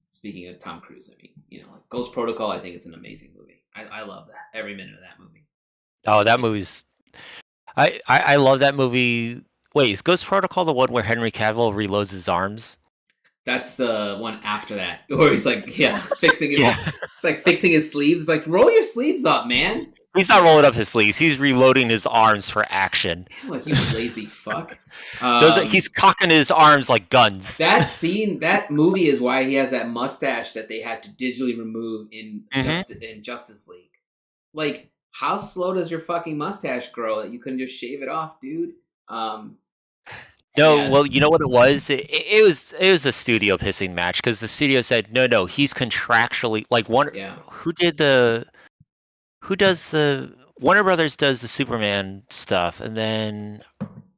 C: Speaking of Tom Cruise, I mean, like Ghost Protocol, I think is an amazing movie. I love that every minute of that movie.
A: Oh, that movie's. I love that movie. Wait, is Ghost Protocol the one where Henry Cavill reloads his arms?
C: That's the one after that, where he's like, fixing his. It's like fixing his sleeves. It's like, roll your sleeves up, man.
A: He's not rolling up his sleeves. He's reloading his arms for action.
C: Like, you lazy fuck.
A: He's cocking his arms like guns.
C: That movie is why he has that mustache that they had to digitally remove in Justice League. Like, how slow does your fucking mustache grow that you couldn't just shave it off, dude?
A: Well, you know what it was? It was a studio pissing match because the studio said, no, he's contractually like one. Yeah. Who does the Warner Brothers does the Superman stuff, and then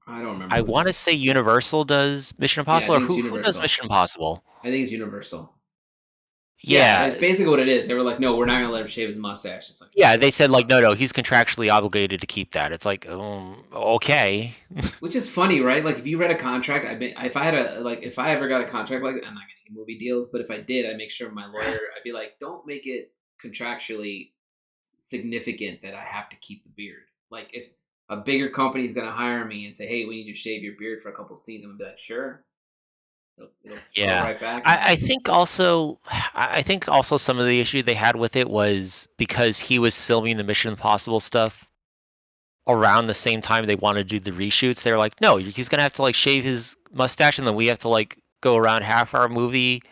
C: I don't remember.
A: I want to say Universal does Mission Impossible, or who does Mission Impossible?
C: I think it's Universal.
A: Yeah,
C: it's basically what it is. They were like, no, we're not gonna let him shave his mustache. It's like,
A: they said like, no, he's contractually obligated to keep that. It's like, okay.
C: Which is funny, right? Like, if you read a contract, if I ever got a contract like that, I'm not getting movie deals, but if I did, I'd make sure my lawyer, I'd be like, don't make it contractually significant that I have to keep the beard. Like, if a bigger company is gonna hire me and say, hey, we need you to shave your beard for a couple scenes, I'm gonna be like, sure. It'll go right back.
A: I think also some of the issue they had with it was because he was filming the Mission Impossible stuff around the same time they wanted to do the reshoots. They were like, no, he's gonna have to like shave his mustache, and then we have to like go around half our movie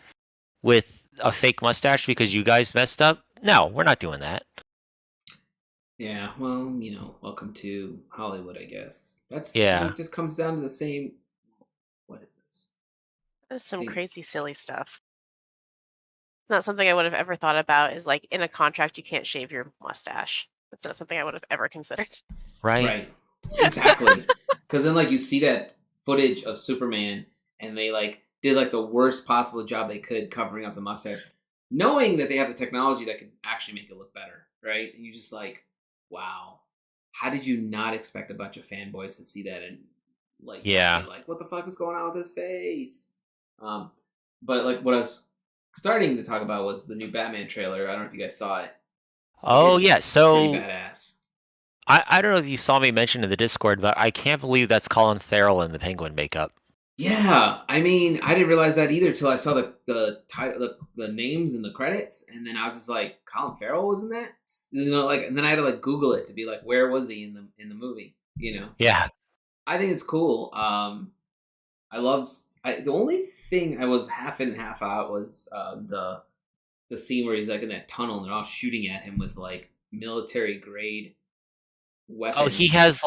A: with a fake mustache because you guys messed up. No, we're not doing that.
C: Yeah, well, welcome to Hollywood, I guess.
A: It
C: just comes down to the same. What is this?
B: There's some crazy, silly stuff. It's not something I would have ever thought about. Is like in a contract you can't shave your mustache. That's not something I would have ever considered.
A: Right.
C: Exactly. Because then, like, you see that footage of Superman, and they like did like the worst possible job they could covering up the mustache, knowing that they have the technology that could actually make it look better, right? And you just like, wow, how did you not expect a bunch of fanboys to see that and like, like, what the fuck is going on with his face? But like what I was starting to talk about was the new Batman trailer. I don't know if you guys saw it.
A: Oh yeah, so
C: pretty badass.
A: I don't know if you saw me mention in the Discord, but I can't believe that's Colin Farrell in the Penguin makeup.
C: Yeah, I mean, I didn't realize that either till I saw the title, the names and the credits, and then I was just like, Colin Farrell was in that, and then I had to like Google it to be like, where was he in the movie?
A: Yeah,
C: I think it's cool. The only thing I was half in, half out was the scene where he's like in that tunnel and they're all shooting at him with like military grade weapons.
A: Oh, he has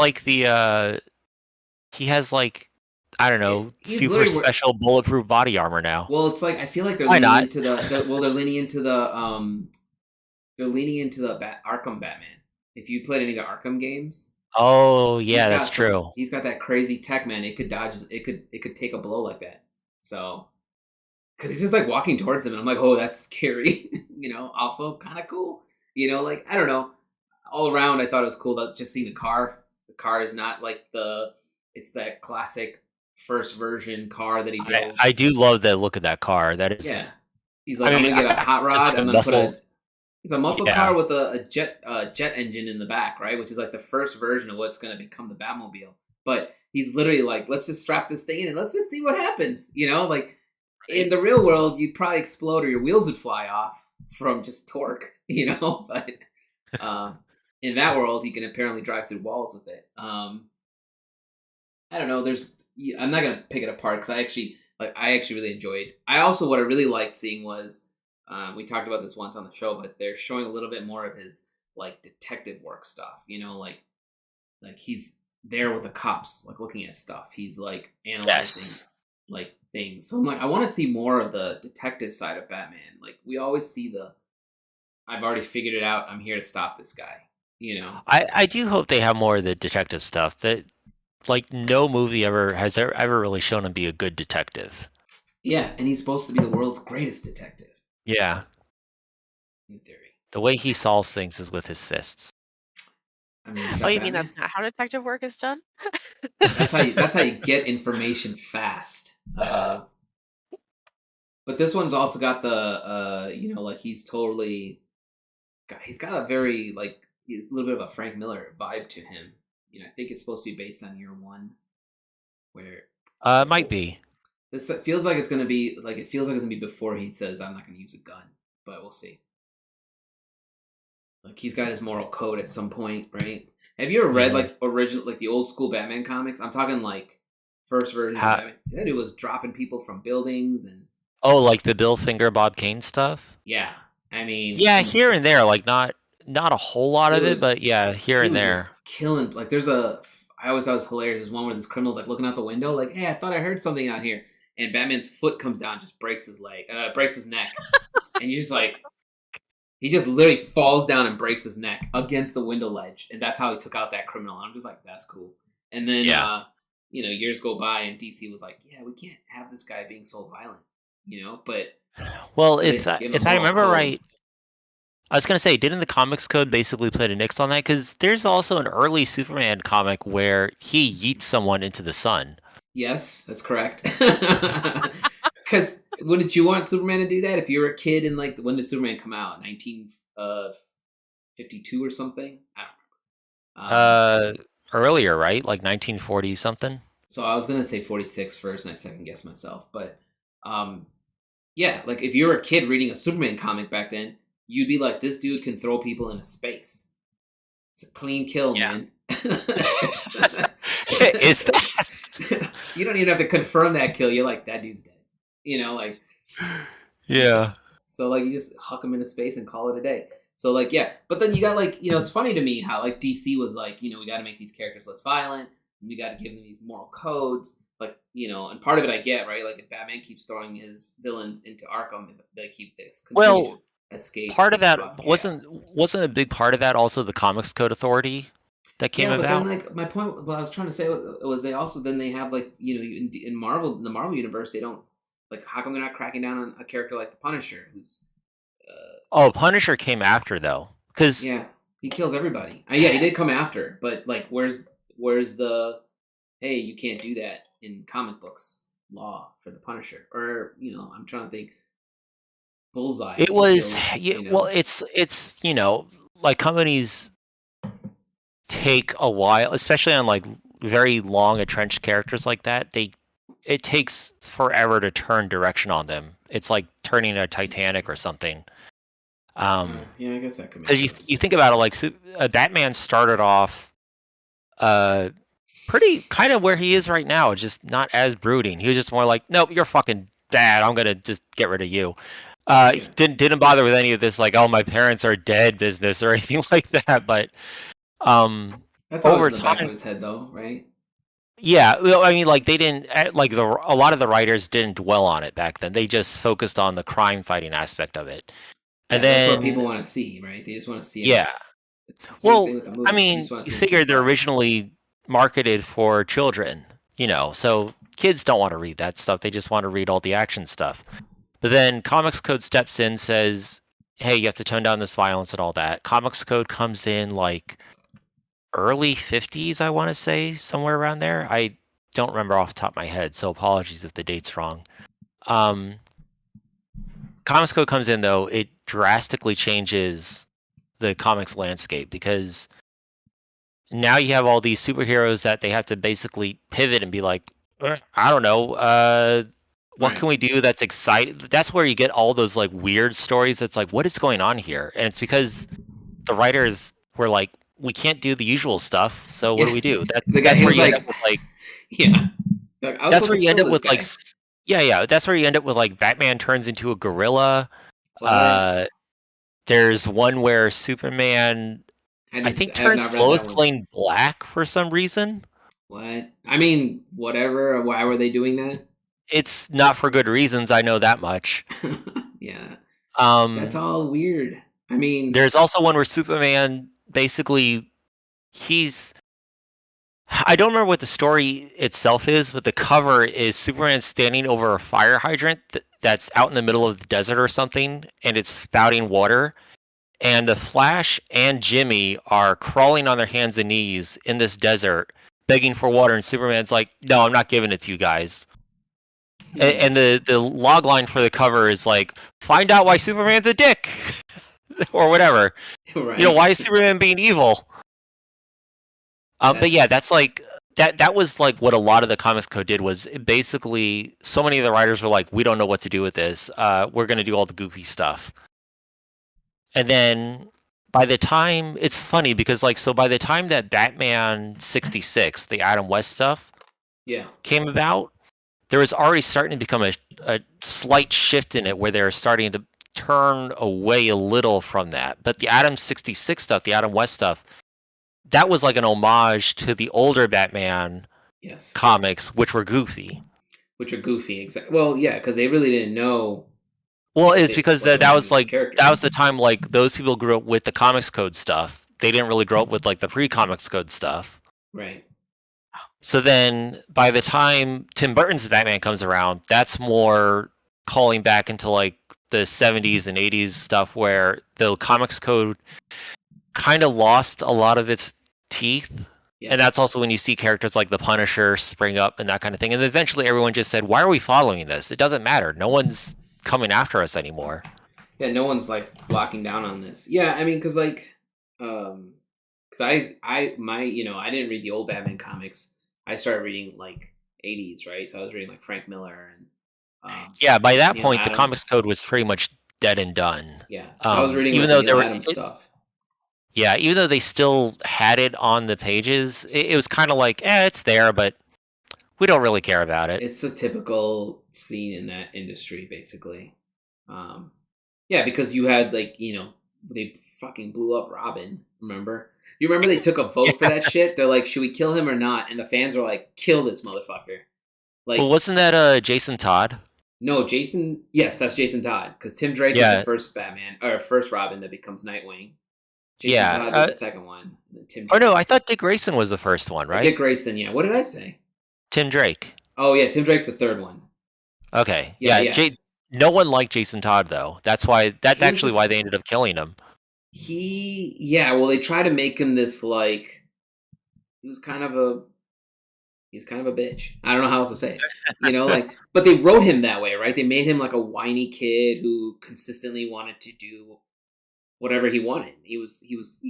A: like I don't know, super special bulletproof body armor now.
C: Well, it's like I feel like they're leaning into they're leaning into the Arkham Batman. If you played any of the Arkham games.
A: Oh yeah, that's true.
C: He's got that crazy tech, man. It could dodge. It could take a blow like that. So, because he's just like walking towards him, and I'm like, oh, that's scary. Also kind of cool. Like I don't know. All around, I thought it was cool that just seeing the car. The car is not like it's that classic first version car that he built.
A: I do love the look of that car. That is.
C: Yeah. He's like, I'm gonna get a hot rod. I'm gonna put it's a muscle car with a jet engine in the back, right? Which is like the first version of what's going to become the Batmobile. But he's literally like, let's just strap this thing in and let's just see what happens. Like in the real world, you'd probably explode or your wheels would fly off from just torque, But in that world, he can apparently drive through walls with it. I don't know. I'm not going to pick it apart because I actually really enjoyed. What I really liked seeing was. We talked about this once on the show, but they're showing a little bit more of his like detective work stuff. Like he's there with the cops, like looking at stuff. He's like analyzing like things. So I'm like, I want to see more of the detective side of Batman. Like we always see I've already figured it out. I'm here to stop this guy. You know.
A: I do hope they have more of the detective stuff. That like no movie has ever really shown him be a good detective.
C: Yeah, and he's supposed to be the world's greatest detective.
A: Yeah.
C: In theory.
A: The way he solves things is with his fists.
C: I mean,
B: Oh, you mean that's not how detective work is done?
C: That's how you get information fast. But this one's also got the like he's got a very like a little bit of a Frank Miller vibe to him. I think it's supposed to be based on year one, where
A: It might be.
C: This feels like it's gonna be before he says I'm not gonna use a gun, but we'll see. Like he's got his moral code at some point, right? Have you ever read like original, like the old school Batman comics? I'm talking like first version of Batman. That dude was dropping people from buildings and.
A: Oh, like the Bill Finger, Bob Kane stuff.
C: Yeah, I mean.
A: Yeah, here and there, like not a whole lot of it, but yeah, here and there.
C: Just killing. Like there's I always thought it was hilarious. There's one where this criminal's like looking out the window, like, "Hey, I thought I heard something out here," and Batman's foot comes down, and just breaks his neck, and you're just like. He just literally falls down and breaks his neck against the window ledge, and that's how he took out that criminal. I'm just like, that's cool. And then, years go by, and DC was like, yeah, we can't have this guy being so violent, But
A: well, if I remember right, I was gonna say, didn't the comics code basically put a nix on that? Because there's also an early Superman comic where he yeets someone into the sun.
C: Yes, that's correct. Because wouldn't you want Superman to do that if you were a kid? And like, when did Superman come out? 1952 or something? I don't
A: remember. Earlier, right? Like 1940 something.
C: So I was gonna say 46 first, and I second guessed myself. But yeah, like if you were a kid reading a Superman comic back then, you'd be like, this dude can throw people into space. It's a clean kill, man.
A: Is that?
C: You don't even have to confirm that kill. You're like, that dude's dead. Like.
A: Yeah.
C: So like you just huck him into space and call it a day. So like yeah, but then you got like it's funny to me how like DC was like we got to make these characters less violent. And we got to give them these moral codes. Like and part of it I get right. Like if Batman keeps throwing his villains into Arkham, they keep this. To escape.
A: Part of that wasn't a big part of that also the Comics Code Authority that came about.
C: Then, like my point, what I was trying to say was they also then they have like in the Marvel universe they don't. Like, how come they're not cracking down on a character like the Punisher, who's...
A: Punisher came after, though. Cause...
C: Yeah, he kills everybody. Yeah, he did come after, but, like, where's the, hey, you can't do that in comic books law for the Punisher? Or, I'm trying to think, Bullseye.
A: It was... Well, it's like, companies take a while, especially on, like, very long, entrenched characters like that, it takes forever to turn direction on them. It's like turning a Titanic or something.
C: Yeah, I guess that could make
A: sense. Because you think about it, like Batman started off pretty kind of where he is right now, just not as brooding. He was just more like, nope, you're fucking bad. I'm gonna just get rid of you. He didn't bother with any of this like, oh, my parents are dead business or anything like that. But
C: that's over time, in the back of his head, though, right?
A: Yeah, well, I mean, like they didn't like a lot of the writers didn't dwell on it back then. They just focused on the crime fighting aspect of it, and then
C: that's what people want to see, right? They just want to see.
A: Yeah. Well, I mean, you figured they're originally marketed for children, so kids don't want to read that stuff. They just want to read all the action stuff. But then Comics Code steps in, says, "Hey, you have to tone down this violence and all that." Comics Code comes in like early 50s, I want to say, somewhere around there. I don't remember off the top of my head, so apologies if the date's wrong. Comics Code comes in, though, it drastically changes the comics landscape because now you have all these superheroes that they have to basically pivot and be like, I don't know, what can we do that's exciting? That's where you get all those like weird stories that's like, what is going on here? And it's because the writers were like, we can't do the usual stuff, so what do we do? That's where you end up with like, that's where you end up with like, that's where you end up with like Batman turns into a gorilla. There's one where Superman, I think, turns Lois Lane black for some reason.
C: What? I mean, whatever. Why were they doing that?
A: It's not for good reasons. I know that much.
C: Yeah. That's all weird. I mean,
A: there's also one where Superman basically I don't remember what the story itself is, but the cover is Superman standing over a fire hydrant that's out in the middle of the desert or something, and it's spouting water. And the Flash and Jimmy are crawling on their hands and knees in this desert, begging for water, and Superman's like, "No, I'm not giving it to you guys." And the log line for the cover is like, "Find out why Superman's a dick," or whatever.
C: Right.
A: You know, why is Superman being evil? But yeah, that's like that was like what a lot of the Comics Code did was basically so many of the writers were like, we don't know what to do with this. We're gonna do all the goofy stuff. And then by the time it's funny because like so by the time that Batman 66, the Adam West stuff, came about, there was already starting to become a slight shift in it where they're starting to turn away a little from that. But the Adam 66 stuff, the Adam West stuff, that was like an homage to the older Batman comics, which were goofy.
C: Exactly. Well, yeah, because they really didn't know.
A: Well, it's because that was like that was the time like those people grew up with the Comics Code stuff. They didn't really grow up with like the pre-Comics Code stuff.
C: Right.
A: So then by the time Tim Burton's Batman comes around, that's more calling back into like the 70s and 80s stuff where the Comics Code kind of lost a lot of its teeth. Yeah. And that's also when you see characters like the Punisher spring up and that kind of thing. And eventually everyone just said, why are we following this? It doesn't matter. No one's coming after us anymore.
C: Yeah, no one's like locking down on this. Yeah, I mean, because like, because I didn't read the old Batman comics. I started reading like 80s, right? So I was reading like Frank Miller and
A: yeah. By that point, Adams. The Comics Code was pretty much dead and done.
C: Yeah, so I was reading
A: even
C: like
A: though there
C: Adams stuff.
A: Yeah, even though they still had it on the pages, it was kind of like, it's there, but we don't really care about it.
C: It's the typical scene in that industry, basically. Yeah, because you had like, they fucking blew up Robin, remember? You remember they took a vote for that shit? They're like, should we kill him or not? And the fans were like, kill this motherfucker. Like,
A: well, wasn't that Jason Todd?
C: No, yes, that's Jason Todd. Because Tim Drake is the first Batman, or first Robin that becomes Nightwing. Jason Todd was the second one. Tim Drake.
A: Oh no, I thought Dick Grayson was the first one, right?
C: Dick Grayson, yeah. What did I say?
A: Tim Drake.
C: Oh yeah, Tim Drake's the third one.
A: Okay. Yeah. No one liked Jason Todd though. That's actually why they ended up killing him.
C: Well, they try to make him this like he was kind of a bitch. I don't know how else to say it. But they wrote him that way, right? They made him like a whiny kid who consistently wanted to do whatever he wanted. You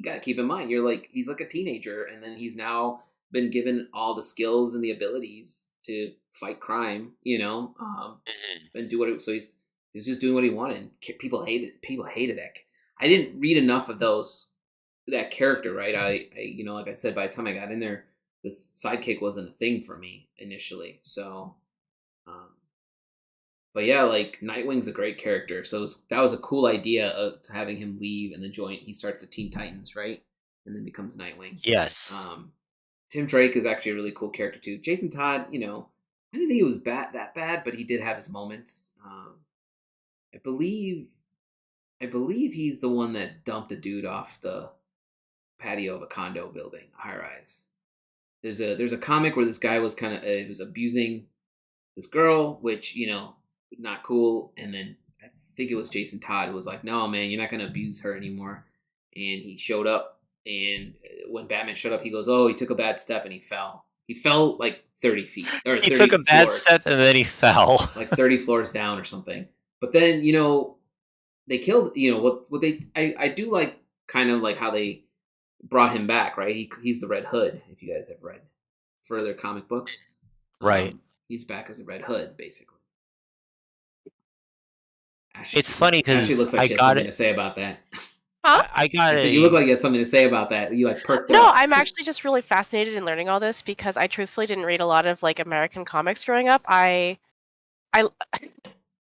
C: got to keep in mind, he's like a teenager, and then he's now been given all the skills and the abilities to fight crime, and do what. So he's just doing what he wanted. People hated that. I didn't read enough of that character, right? I like I said, by the time I got in there, this sidekick wasn't a thing for me initially. So, but yeah, like Nightwing's a great character. So that was a cool idea to having him leave and then he starts the Teen Titans, right? And then becomes Nightwing.
A: Yes.
C: Tim Drake is actually a really cool character too. Jason Todd, I didn't think he was that bad, but he did have his moments. I believe he's the one that dumped a dude off the patio of a condo building, high rise. There's a comic where this guy was was abusing this girl, which not cool. And then I think it was Jason Todd who was like, "No, man, you're not gonna abuse her anymore." And he showed up, and when Batman showed up, he goes, "Oh, he took a bad step and he fell. He fell like 30 feet, or
A: he took a bad step and then he fell
C: like 30 floors down or something." But then they killed. What they I do like kind of like how they brought him back, right? He's the Red Hood. If you guys have read further comic books,
A: right?
C: He's back as a Red Hood, basically.
A: It's funny because
C: Ashley looks like she has something to say about that.
B: Huh?
A: I got it.
C: You look like you have something to say about that. You like perked up.
B: No, I'm actually just really fascinated in learning all this because I truthfully didn't read a lot of like American comics growing up. I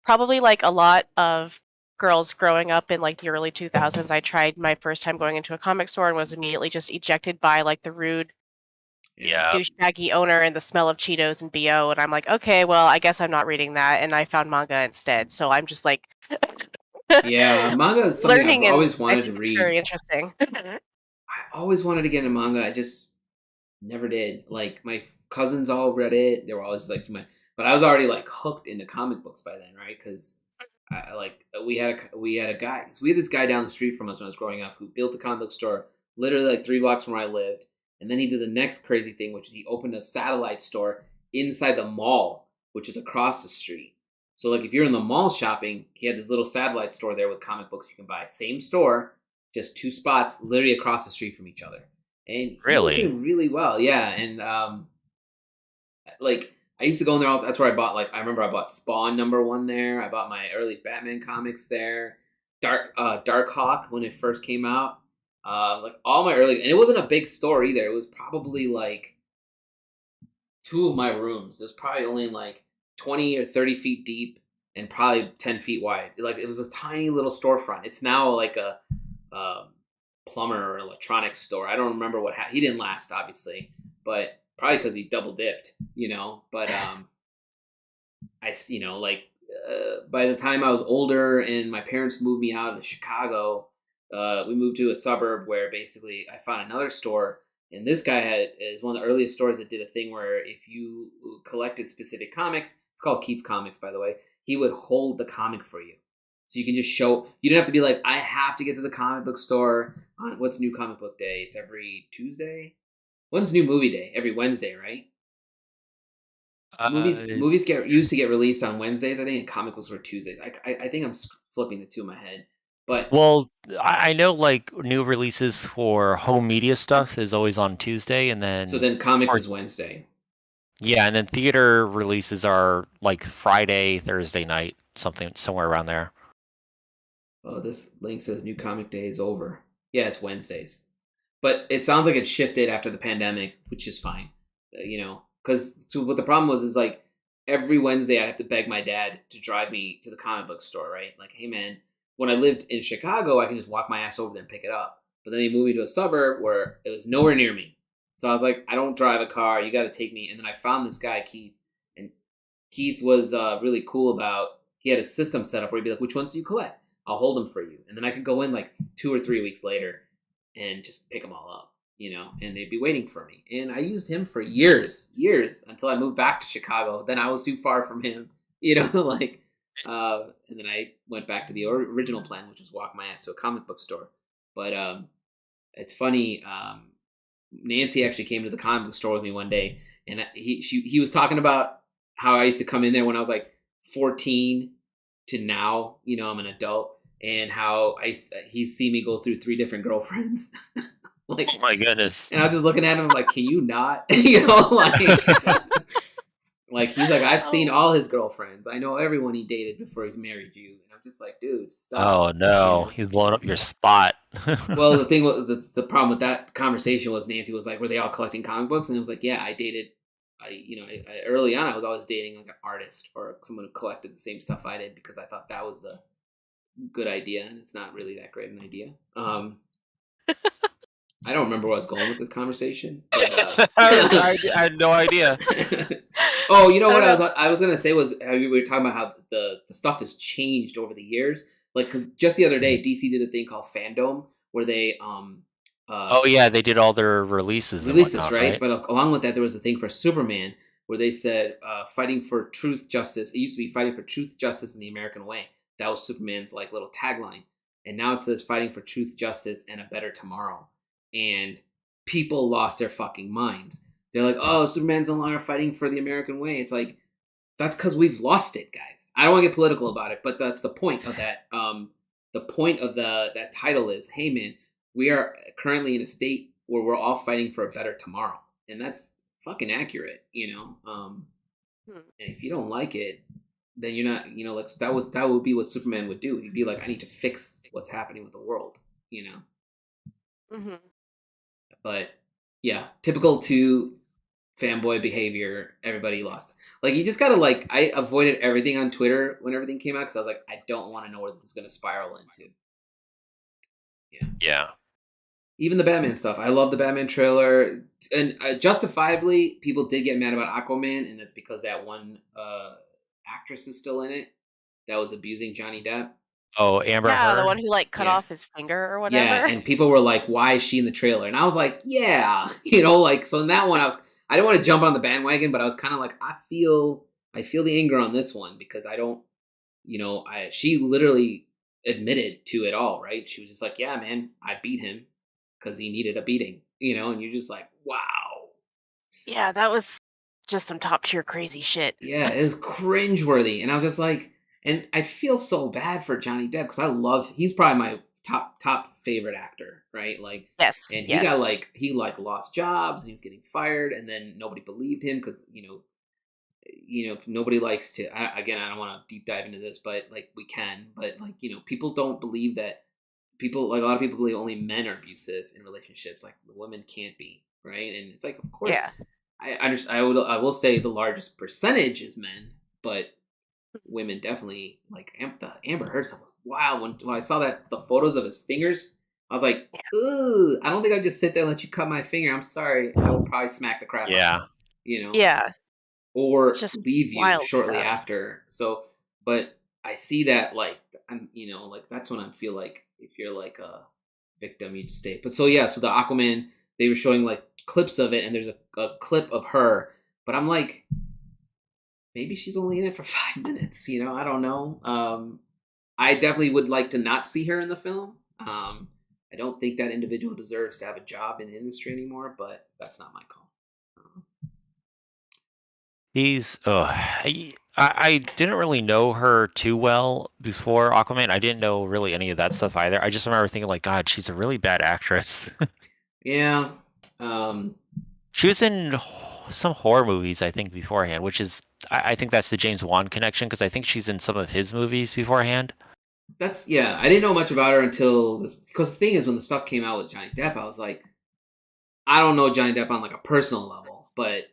B: probably like a lot of girls growing up in like the early 2000s. I tried my first time going into a comic store and was immediately just ejected by like the rude, douchebaggy owner and the smell of Cheetos and BO. And I'm like, okay, well, I guess I'm not reading that. And I found manga instead. So I'm just like.
C: Yeah, manga is something I've always wanted to read.
B: Very interesting.
C: always wanted to get into manga. I just never did. Like my cousins all read it. They were always like, but I was already like hooked into comic books by then, right? Because I like we had a guy. So we had this guy down the street from us when I was growing up who built a comic book store literally like 3 blocks from where I lived. And then he did the next crazy thing, which is he opened a satellite store inside the mall, which is across the street. So like if you're in the mall shopping, he had this little satellite store there with comic books you can buy. Same store, just 2 spots literally across the street from each other. And he was doing really well. Yeah. And like I used to go in there all. That's where I bought. Like I remember I bought Spawn #1 there. I bought my early Batman comics there. Dark Hawk when it first came out. Like all my early, and it wasn't a big store either. It was probably like 2 of my rooms. It was probably only like 20 or 30 feet deep and probably 10 feet wide. Like it was a tiny little storefront. It's now like a plumber or electronics store. I don't remember what he didn't last, obviously, but probably because he double dipped, But by the time I was older and my parents moved me out of Chicago, we moved to a suburb where basically I found another store. And this guy is one of the earliest stores that did a thing where if you collected specific comics, it's called Keats Comics, by the way, he would hold the comic for you. So you can just show, you don't have to be like, I have to get to the comic book store on what's new comic book day. It's every Tuesday. When's new movie day? Every Wednesday, right? Movies used to get released on Wednesdays, I think, and comic books were Tuesdays. I think I'm flipping the two in my head. But
A: well, I know like new releases for home media stuff is always on Tuesday, and then
C: comics is Wednesday.
A: Yeah, and then theater releases are like Friday, Thursday night, somewhere around there.
C: Oh, this link says new comic day is over. Yeah, it's Wednesdays. But it sounds like it shifted after the pandemic, which is fine, because what the problem was is like every Wednesday I'd have to beg my dad to drive me to the comic book store, right? Like, hey man, when I lived in Chicago, I can just walk my ass over there and pick it up. But then he moved me to a suburb where it was nowhere near me. So I was like, I don't drive a car. You got to take me. And then I found this guy, Keith. And Keith was really cool about, he had a system set up where he'd be like, which ones do you collect? I'll hold them for you. And then I could go in like 2 or 3 weeks later and just pick them all up, and they'd be waiting for me. And I used him for years, until I moved back to Chicago. Then I was too far from him, and then I went back to the original plan, which was walk my ass to a comic book store. But it's funny. Nancy actually came to the comic book store with me one day, and he was talking about how I used to come in there when I was like 14 to now. I'm an adult, and how he's seen me go through 3 different girlfriends. Like,
A: oh my goodness!
C: And I was just looking at him like, can you not? Like he's like, I've seen all his girlfriends. I know everyone he dated before he married you. And I'm just like, dude, stop.
A: Oh no, he's blowing up your spot.
C: Well, the thing was, the problem with that conversation was Nancy was like, were they all collecting comic books? And it was like, yeah, I dated. Early on, I was always dating like an artist or someone who collected the same stuff I did because I thought that was the good idea, and it's not really that great an idea. I don't remember where I was going with this conversation. But,
A: I had no idea.
C: Oh, you know what I was gonna say was we were talking about how the stuff has changed over the years. Like, because just the other day, DC did a thing called Fandom where they
A: oh yeah, they did all their releases, whatnot,
C: right? But along with that, there was a thing for Superman where they said fighting for truth, justice. It used to be fighting for truth, justice, and the American way. That was Superman's like little tagline, and now it says fighting for truth, justice, and a better tomorrow. And people lost their fucking minds. They're like, oh, Superman's no longer fighting for the American way. It's like, that's because we've lost it, guys. I don't want to get political about it, but that's the point of that. The point of that title is, hey man, we are currently in a state where we're all fighting for a better tomorrow. And that's fucking accurate, And if you don't like it, then you're not, like that would be what Superman would do. He'd be like, I need to fix what's happening with the world,
B: Mm-hmm.
C: But yeah, typical to fanboy behavior. Everybody lost. Like, you just gotta I avoided everything on Twitter when everything came out because I was like, I don't want to know where this is going to spiral into.
A: Yeah.
C: Even the Batman stuff. I love the Batman trailer, and justifiably, people did get mad about Aquaman, and that's because that one actress is still in it that was abusing Johnny Depp.
A: Oh, Amber
B: Yeah, the
A: Heard.
B: one who like cut
C: Yeah.
B: off his finger or
C: Yeah,
B: whatever.
C: and people were like, "Why is she in the trailer?" And I was like, "Yeah," like so. In that one, I didn't want to jump on the bandwagon, but I was kind of like, I feel the anger on this one because I don't, she literally admitted to it all, right? She was just like, "Yeah, man, I beat him because he needed a beating," and you're just like, "Wow."
B: Yeah, that was just some top tier crazy shit.
C: Yeah, it was cringeworthy, and I was just like, and I feel so bad for Johnny Depp because he's probably my top favorite actor, right? Like,
B: Yes.
C: and he
B: yes.
C: got he lost jobs, and he was getting fired, and then nobody believed him because nobody likes to. Again, I don't want to deep dive into this, but like we can, but like people don't believe that people like a lot of people believe only men are abusive in relationships, like the women can't be, right? And it's like, of course.
B: Yeah.
C: I understand. I will say the largest percentage is men, but women definitely like the Amber Heard stuff was wild. When I saw the photos of his fingers, I was like, "Ugh!" I don't think I'd just sit there and let you cut my finger. I'm sorry. I would probably smack the crap out of you.
B: Yeah.
C: Or
B: Just
C: leave you
B: wild
C: shortly
B: stuff.
C: after. So, but I see that like I'm, like that's when I feel like if you're like a victim, you just stay. But so yeah, so the Aquaman, they were showing like clips of it, and there's a clip of her, but I'm like, maybe she's only in it for 5 minutes. I don't know. I definitely would like to not see her in the film. I don't think that individual deserves to have a job in the industry anymore, but that's not my call.
A: I didn't really know her too well before Aquaman. I didn't know really any of that stuff either. I just remember thinking like, God, she's a really bad actress.
C: Yeah.
A: She was in some horror movies, I think, beforehand, which is, I think that's the James Wan connection, because I think she's in some of his movies beforehand.
C: I didn't know much about her until this, because the thing is, when the stuff came out with Johnny Depp, I was like, I don't know Johnny Depp on like a personal level, but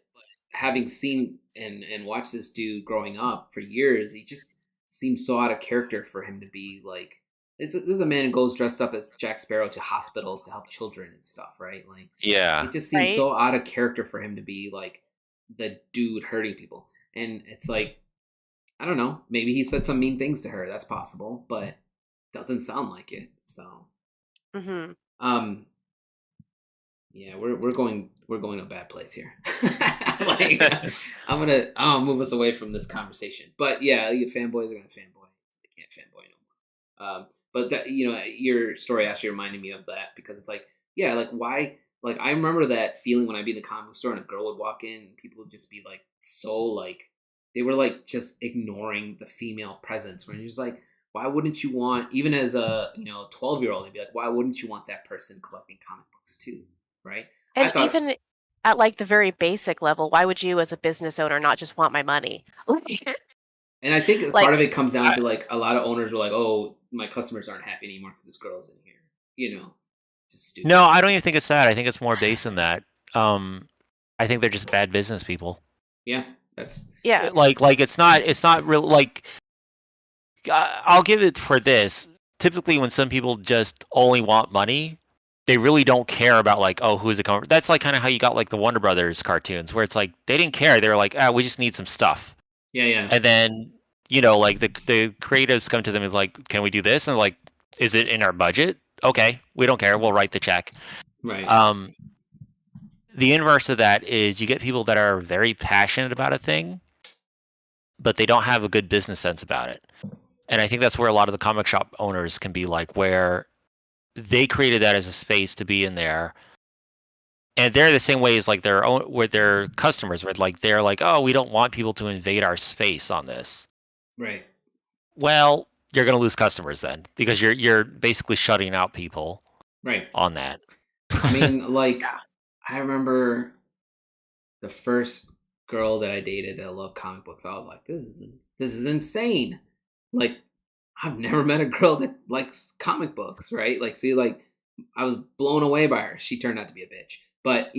C: having seen and watched this dude growing up for years, he just seems so out of character for him to be like. This is a man who goes dressed up as Jack Sparrow to hospitals to help children and stuff, right? Like,
A: Yeah.
C: it just seems
B: Right?
C: so out of character for him to be like the dude hurting people. And it's like, I don't know, maybe he said some mean things to her. That's possible, but doesn't sound like it. So,
B: Mm-hmm.
C: yeah, we're going to a bad place here. Like, I'll move us away from this conversation. But yeah, fanboys are gonna fanboy. They can't fanboy no more. But that your story actually reminded me of that because it's like, yeah, like why? Like I remember that feeling when I'd be in the comic store and a girl would walk in and people would just be like so like they were like just ignoring the female presence. Where you're just like, why wouldn't you want, even as a 12-year-old, they'd be like, why wouldn't you want that person collecting comic books too? Right? I
B: And
C: thought,
B: even at like the very basic level, why would you as a business owner not just want my money?
C: and I think
B: Like,
C: part of it comes down to like a lot of owners were like, oh, my customers aren't happy anymore because this girl's in here. Just stupid.
A: No, I don't even think it's that. I think it's more based in that. I think they're just bad business people.
C: Yeah, that's
B: yeah.
A: Like it's not real. Like, I'll give it for this. Typically, when some people just only want money, they really don't care about like, oh, who's it coming? That's like kind of how you got like the Warner Brothers cartoons, where it's like they didn't care. They were like, we just need some stuff.
C: yeah.
A: And then like the creatives come to them and like, can we do this? And like, is it in our budget? Okay, we don't care. We'll write the check.
C: Right.
A: The inverse of that is you get people that are very passionate about a thing, but they don't have a good business sense about it. And I think that's where a lot of the comic shop owners can be like, where they created that as a space to be in there. And they're the same way as like their own, with their customers, where like they're like, oh, we don't want people to invade our space on this.
C: Right.
A: Well, you're going to lose customers then, because you're basically shutting out people.
C: Right.
A: On that.
C: I mean, like, I remember the first girl that I dated that loved comic books. I was like, this is insane. Like, I've never met a girl that likes comic books, right? Like, see, like, I was blown away by her. She turned out to be a bitch, but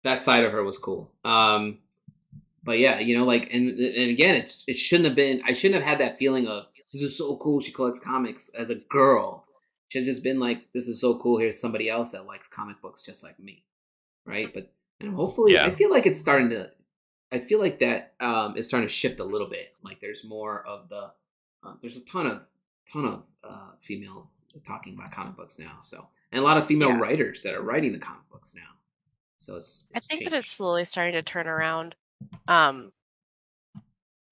C: that side of her was cool. But yeah, like, and again, it shouldn't have been. I shouldn't have had that feeling of this is so cool. She collects comics as a girl. It should have just been like, this is so cool. Here's somebody else that likes comic books just like me, right? But hopefully, I feel like it's starting to. I feel like that is starting to shift a little bit. Like there's more of the there's a ton of females talking about comic books now. So, and a lot of female writers that are writing the comic books now. So
B: I think
C: changed.
B: that it's slowly starting to turn around.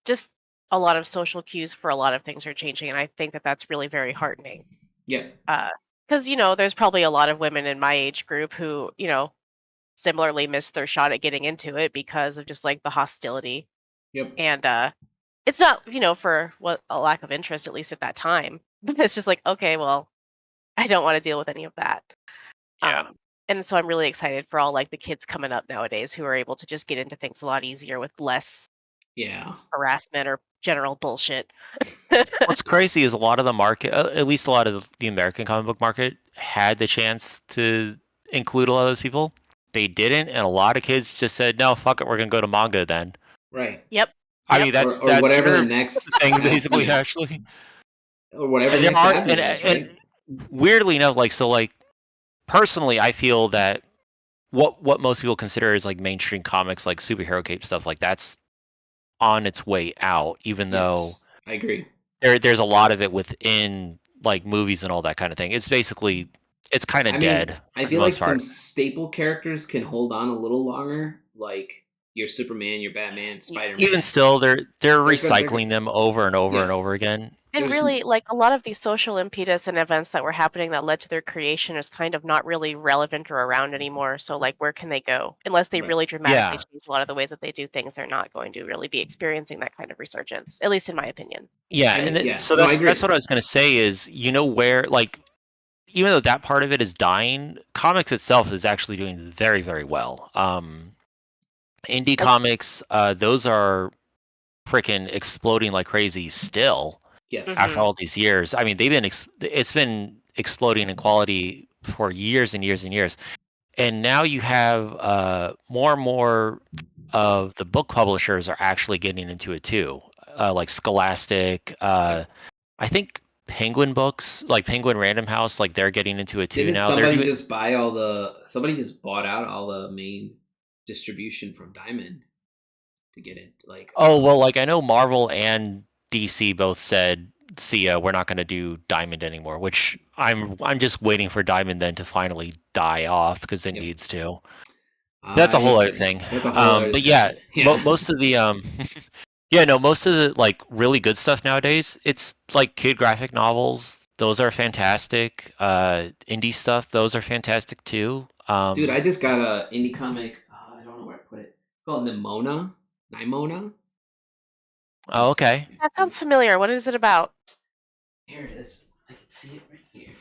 B: Just a lot of social cues for a lot of things are changing, and I think that that's really very heartening.
C: Yeah.
B: Because there's probably a lot of women in my age group who similarly missed their shot at getting into it because of just like the hostility.
C: Yep.
B: And it's not for a lack of interest, at least at that time. But it's just like, okay, well, I don't want to deal with any of that.
A: Yeah.
B: And so I'm really excited for all like the kids coming up nowadays who are able to just get into things a lot easier with less harassment or general bullshit.
A: What's crazy is a lot of the market, at least a lot of the American comic book market, had the chance to include a lot of those people. They didn't, and a lot of kids just said, "No, fuck it, we're gonna go to manga then."
C: Right.
B: Yep.
A: I mean, that's
C: whatever the next
A: thing, basically, actually.
C: Or whatever the next avenue is, right?
A: And weirdly enough, personally, I feel that what most people consider is like mainstream comics, like superhero cape stuff, like that's on its way out, even though
C: I agree.
A: There's a lot of it within like movies and all that kind of thing. It's basically kind of dead.
C: I feel like some staple characters can hold on a little longer, like your Superman, your Batman, Spider-Man.
A: Even still, they're recycling them over and over and over again.
B: And really, like a lot of these social impetus and events that were happening that led to their creation is kind of not really relevant or around anymore. So, like, where can they go? Unless they really dramatically change a lot of the ways that they do things, they're not going to really be experiencing that kind of resurgence, at least in my opinion.
A: Yeah, so that's what I was going to say is, where, like, even though that part of it is dying, comics itself is actually doing very, very well. Indie comics, those are freaking exploding like crazy still.
C: Yes.
A: After all these years, I mean, it's been exploding in quality for years and years and years, and now you have more and more of the book publishers are actually getting into it too, like Scholastic. I think Penguin Books, like Penguin Random House, like they're getting into it too now.
C: Somebody just bought out all the main distribution from Diamond to get it. Like,
A: oh well, like I know Marvel and DC both said, "See ya, we're not going to do Diamond anymore," which I'm just waiting for Diamond then to finally die off because it needs to. That's a whole other thing. But yeah, most of the most of the like really good stuff nowadays, it's like kid graphic novels. Those are fantastic. Indie stuff, those are fantastic too.
C: Dude, I just got a indie comic. I don't know where I put it. It's called Nimona.
A: Oh, okay.
B: That sounds familiar. What is it about?
C: Here it is. I can see it right here.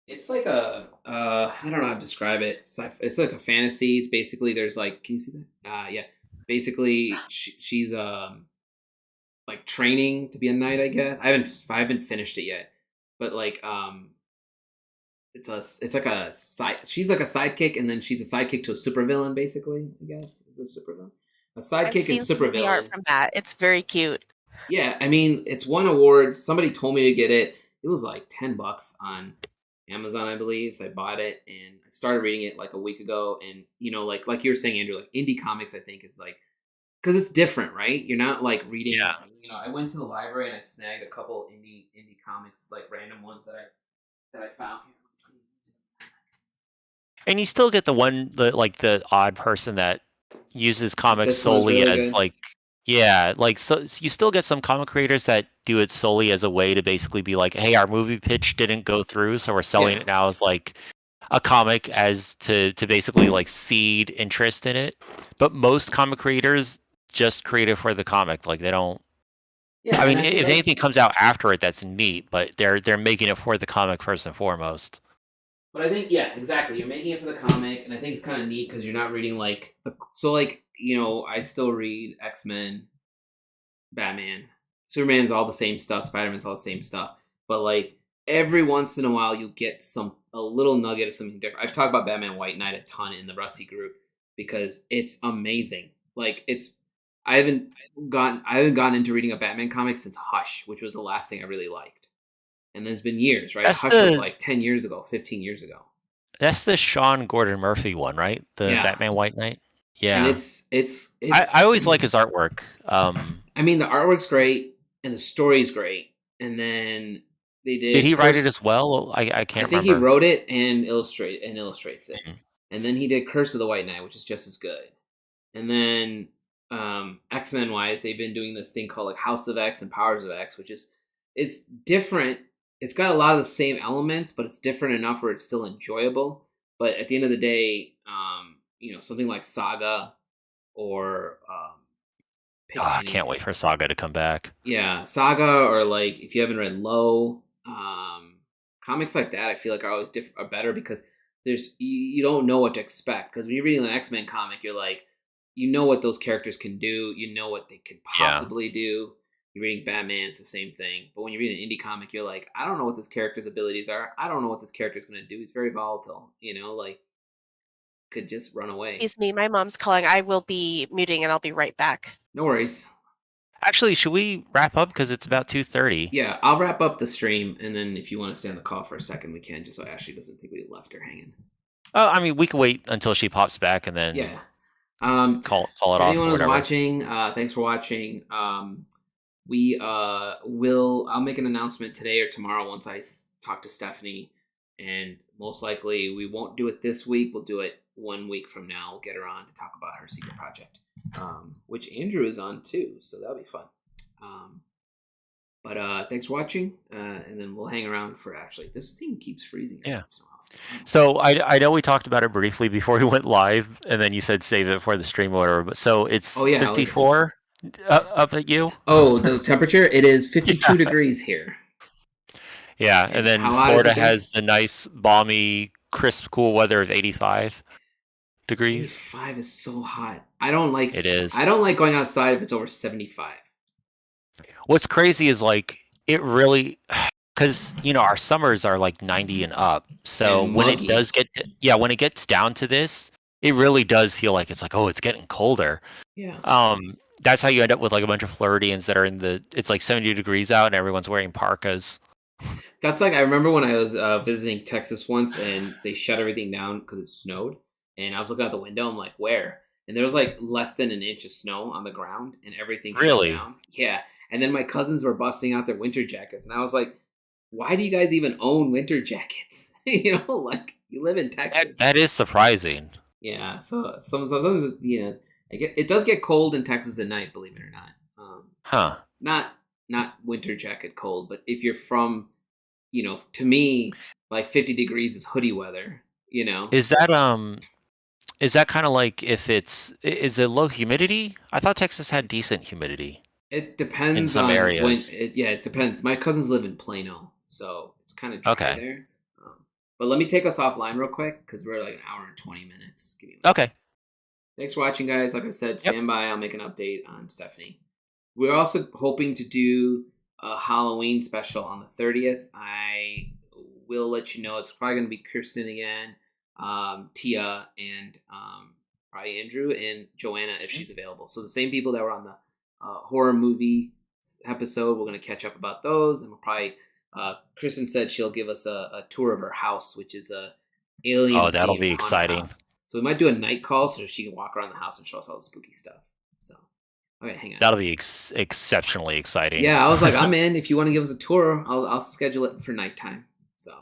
C: It's like a I don't know how to describe it. It's like a fantasy. It's basically there's like, can you see that? Yeah. Basically, she's like training to be a knight, I guess. I haven't finished it yet, but like it's like a side. She's like a sidekick, and then she's a sidekick to a supervillain. Basically, I guess is a supervillain. A sidekick and supervillain.
B: Art from that. It's very cute.
C: Yeah, I mean, it's won awards. Somebody told me to get it. It was like $10 on Amazon, I believe. So I bought it and I started reading it like a week ago. And like you were saying, Andrew, like indie comics, I think is like because it's different, right? You're not like reading.
A: Yeah.
C: I went to the library and I snagged a couple indie comics, like random ones that I found.
A: And you still get the odd person that uses comics solely as good. So you still get some comic creators that do it solely as a way to basically be like, hey, our movie pitch didn't go through, so we're selling it now as like a comic as to basically like seed interest in it. But most comic creators just create it for the comic, like they don't. I mean, if anything comes out after it, that's neat, but they're making it for the comic first and foremost.
C: But I think, yeah, exactly. You're making it for the comic, and I think it's kind of neat because you're not reading I still read X-Men, Batman, Superman's all the same stuff, Spider-Man's all the same stuff. But like every once in a while, you get a little nugget of something different. I've talked about Batman White Knight a ton in the Rusty group because it's amazing. Like I haven't gotten into reading a Batman comic since Hush, which was the last thing I really liked. And there's been years, right? Hush was like 10 years ago, 15 years ago.
A: That's the Sean Gordon Murphy one, right? The Batman White Knight. Yeah.
C: And it's
A: I always like his artwork.
C: I mean, the artwork's great and the story's great. and then they did.
A: Did he write it as well? I can't
C: I think
A: remember.
C: he wrote it and illustrates it.
A: Mhm.
C: And then he did Curse of the White Knight, which is just as good. And then X-Men wise, they've been doing this thing called like House of X and Powers of X, which is it's different. It's got a lot of the same elements, but it's different enough where it's still enjoyable. But at the end of the day, something like Saga or
A: I can't wait for Saga to come back.
C: Yeah, Saga, or like if you haven't read Low, comics like that, I feel like are always are better because you don't know what to expect. Because when you're reading an X-Men comic, you're like, you know what those characters can do, you know what they could possibly do. You're reading Batman, it's the same thing. But when you read an indie comic, you're like, I don't know what this character's abilities are. I don't know what this character's going to do. He's very volatile, like could just run away.
B: Excuse me, my mom's calling. I will be muting and I'll be right back.
C: No worries.
A: Actually, should we wrap up because it's about 2:30?
C: Yeah, I'll wrap up the stream, and then if you want to stay on the call for a second, we can, just so Ashley doesn't think we left her hanging.
A: Oh, I mean, we can wait until she pops back and then call it off.
C: Anyone who's watching, thanks for watching. I'll make an announcement today or tomorrow once I talk to Stephanie, and most likely we won't do it this week. We'll do it 1 week from now. We'll get her on to talk about her secret project, which Andrew is on too, so that'll be fun. But thanks for watching, and then we'll hang around for Ashley. This thing keeps freezing.
A: Yeah. So I know we talked about it briefly before we went live, and then you said save it for the stream or whatever. But so it's 54 up at you.
C: Oh, the temperature? It is 52 degrees here.
A: Yeah, and then Florida has the nice, balmy, crisp, cool weather of 85 degrees.
C: 85 is so hot. I don't like
A: it. Is.
C: I don't like going outside if it's over 75.
A: What's crazy is like it really, because our summers are like 90 and up. So when it does when it gets down to this, it really does feel like it's like, oh, it's getting colder.
C: Yeah.
A: That's how you end up with like a bunch of Floridians that are it's like 70 degrees out and everyone's wearing parkas.
C: That's like, I remember when I was visiting Texas once and they shut everything down because it snowed, and I was looking out the window. I'm like, where? And there was like less than an inch of snow on the ground, and everything shut down. Yeah. And then my cousins were busting out their winter jackets, and I was like, why do you guys even own winter jackets? Like you live in Texas.
A: That is surprising.
C: Yeah. So sometimes it does get cold in Texas at night, believe it or not. Not winter jacket cold, but if you're from, to me, like 50 degrees is hoodie weather.
A: Is that kind of like is it low humidity? I thought Texas had decent humidity.
C: It depends
A: in some areas.
C: It depends. My cousins live in Plano, so it's kind of dry there. But let me take us offline real quick because we're like an hour and 20 minutes. Give me
A: okay.
C: Thanks for watching, guys. Like I said, stand by. I'll make an update on Stephanie. We're also hoping to do a Halloween special on the 30th. I will let you know. It's probably going to be Kirsten again, Tia, and probably Andrew and Joanna if she's available. So the same people that were on the horror movie episode, we're going to catch up about those. And we'll probably, Kristen said she'll give us a tour of her house, which is a alien.
A: Oh, that'll be exciting.
C: House. So we might do a night call so she can walk around the house and show us all the spooky stuff. So, okay, hang on.
A: That'll be exceptionally exciting.
C: Yeah, I was like, I'm in. If you want to give us a tour, I'll schedule it for nighttime.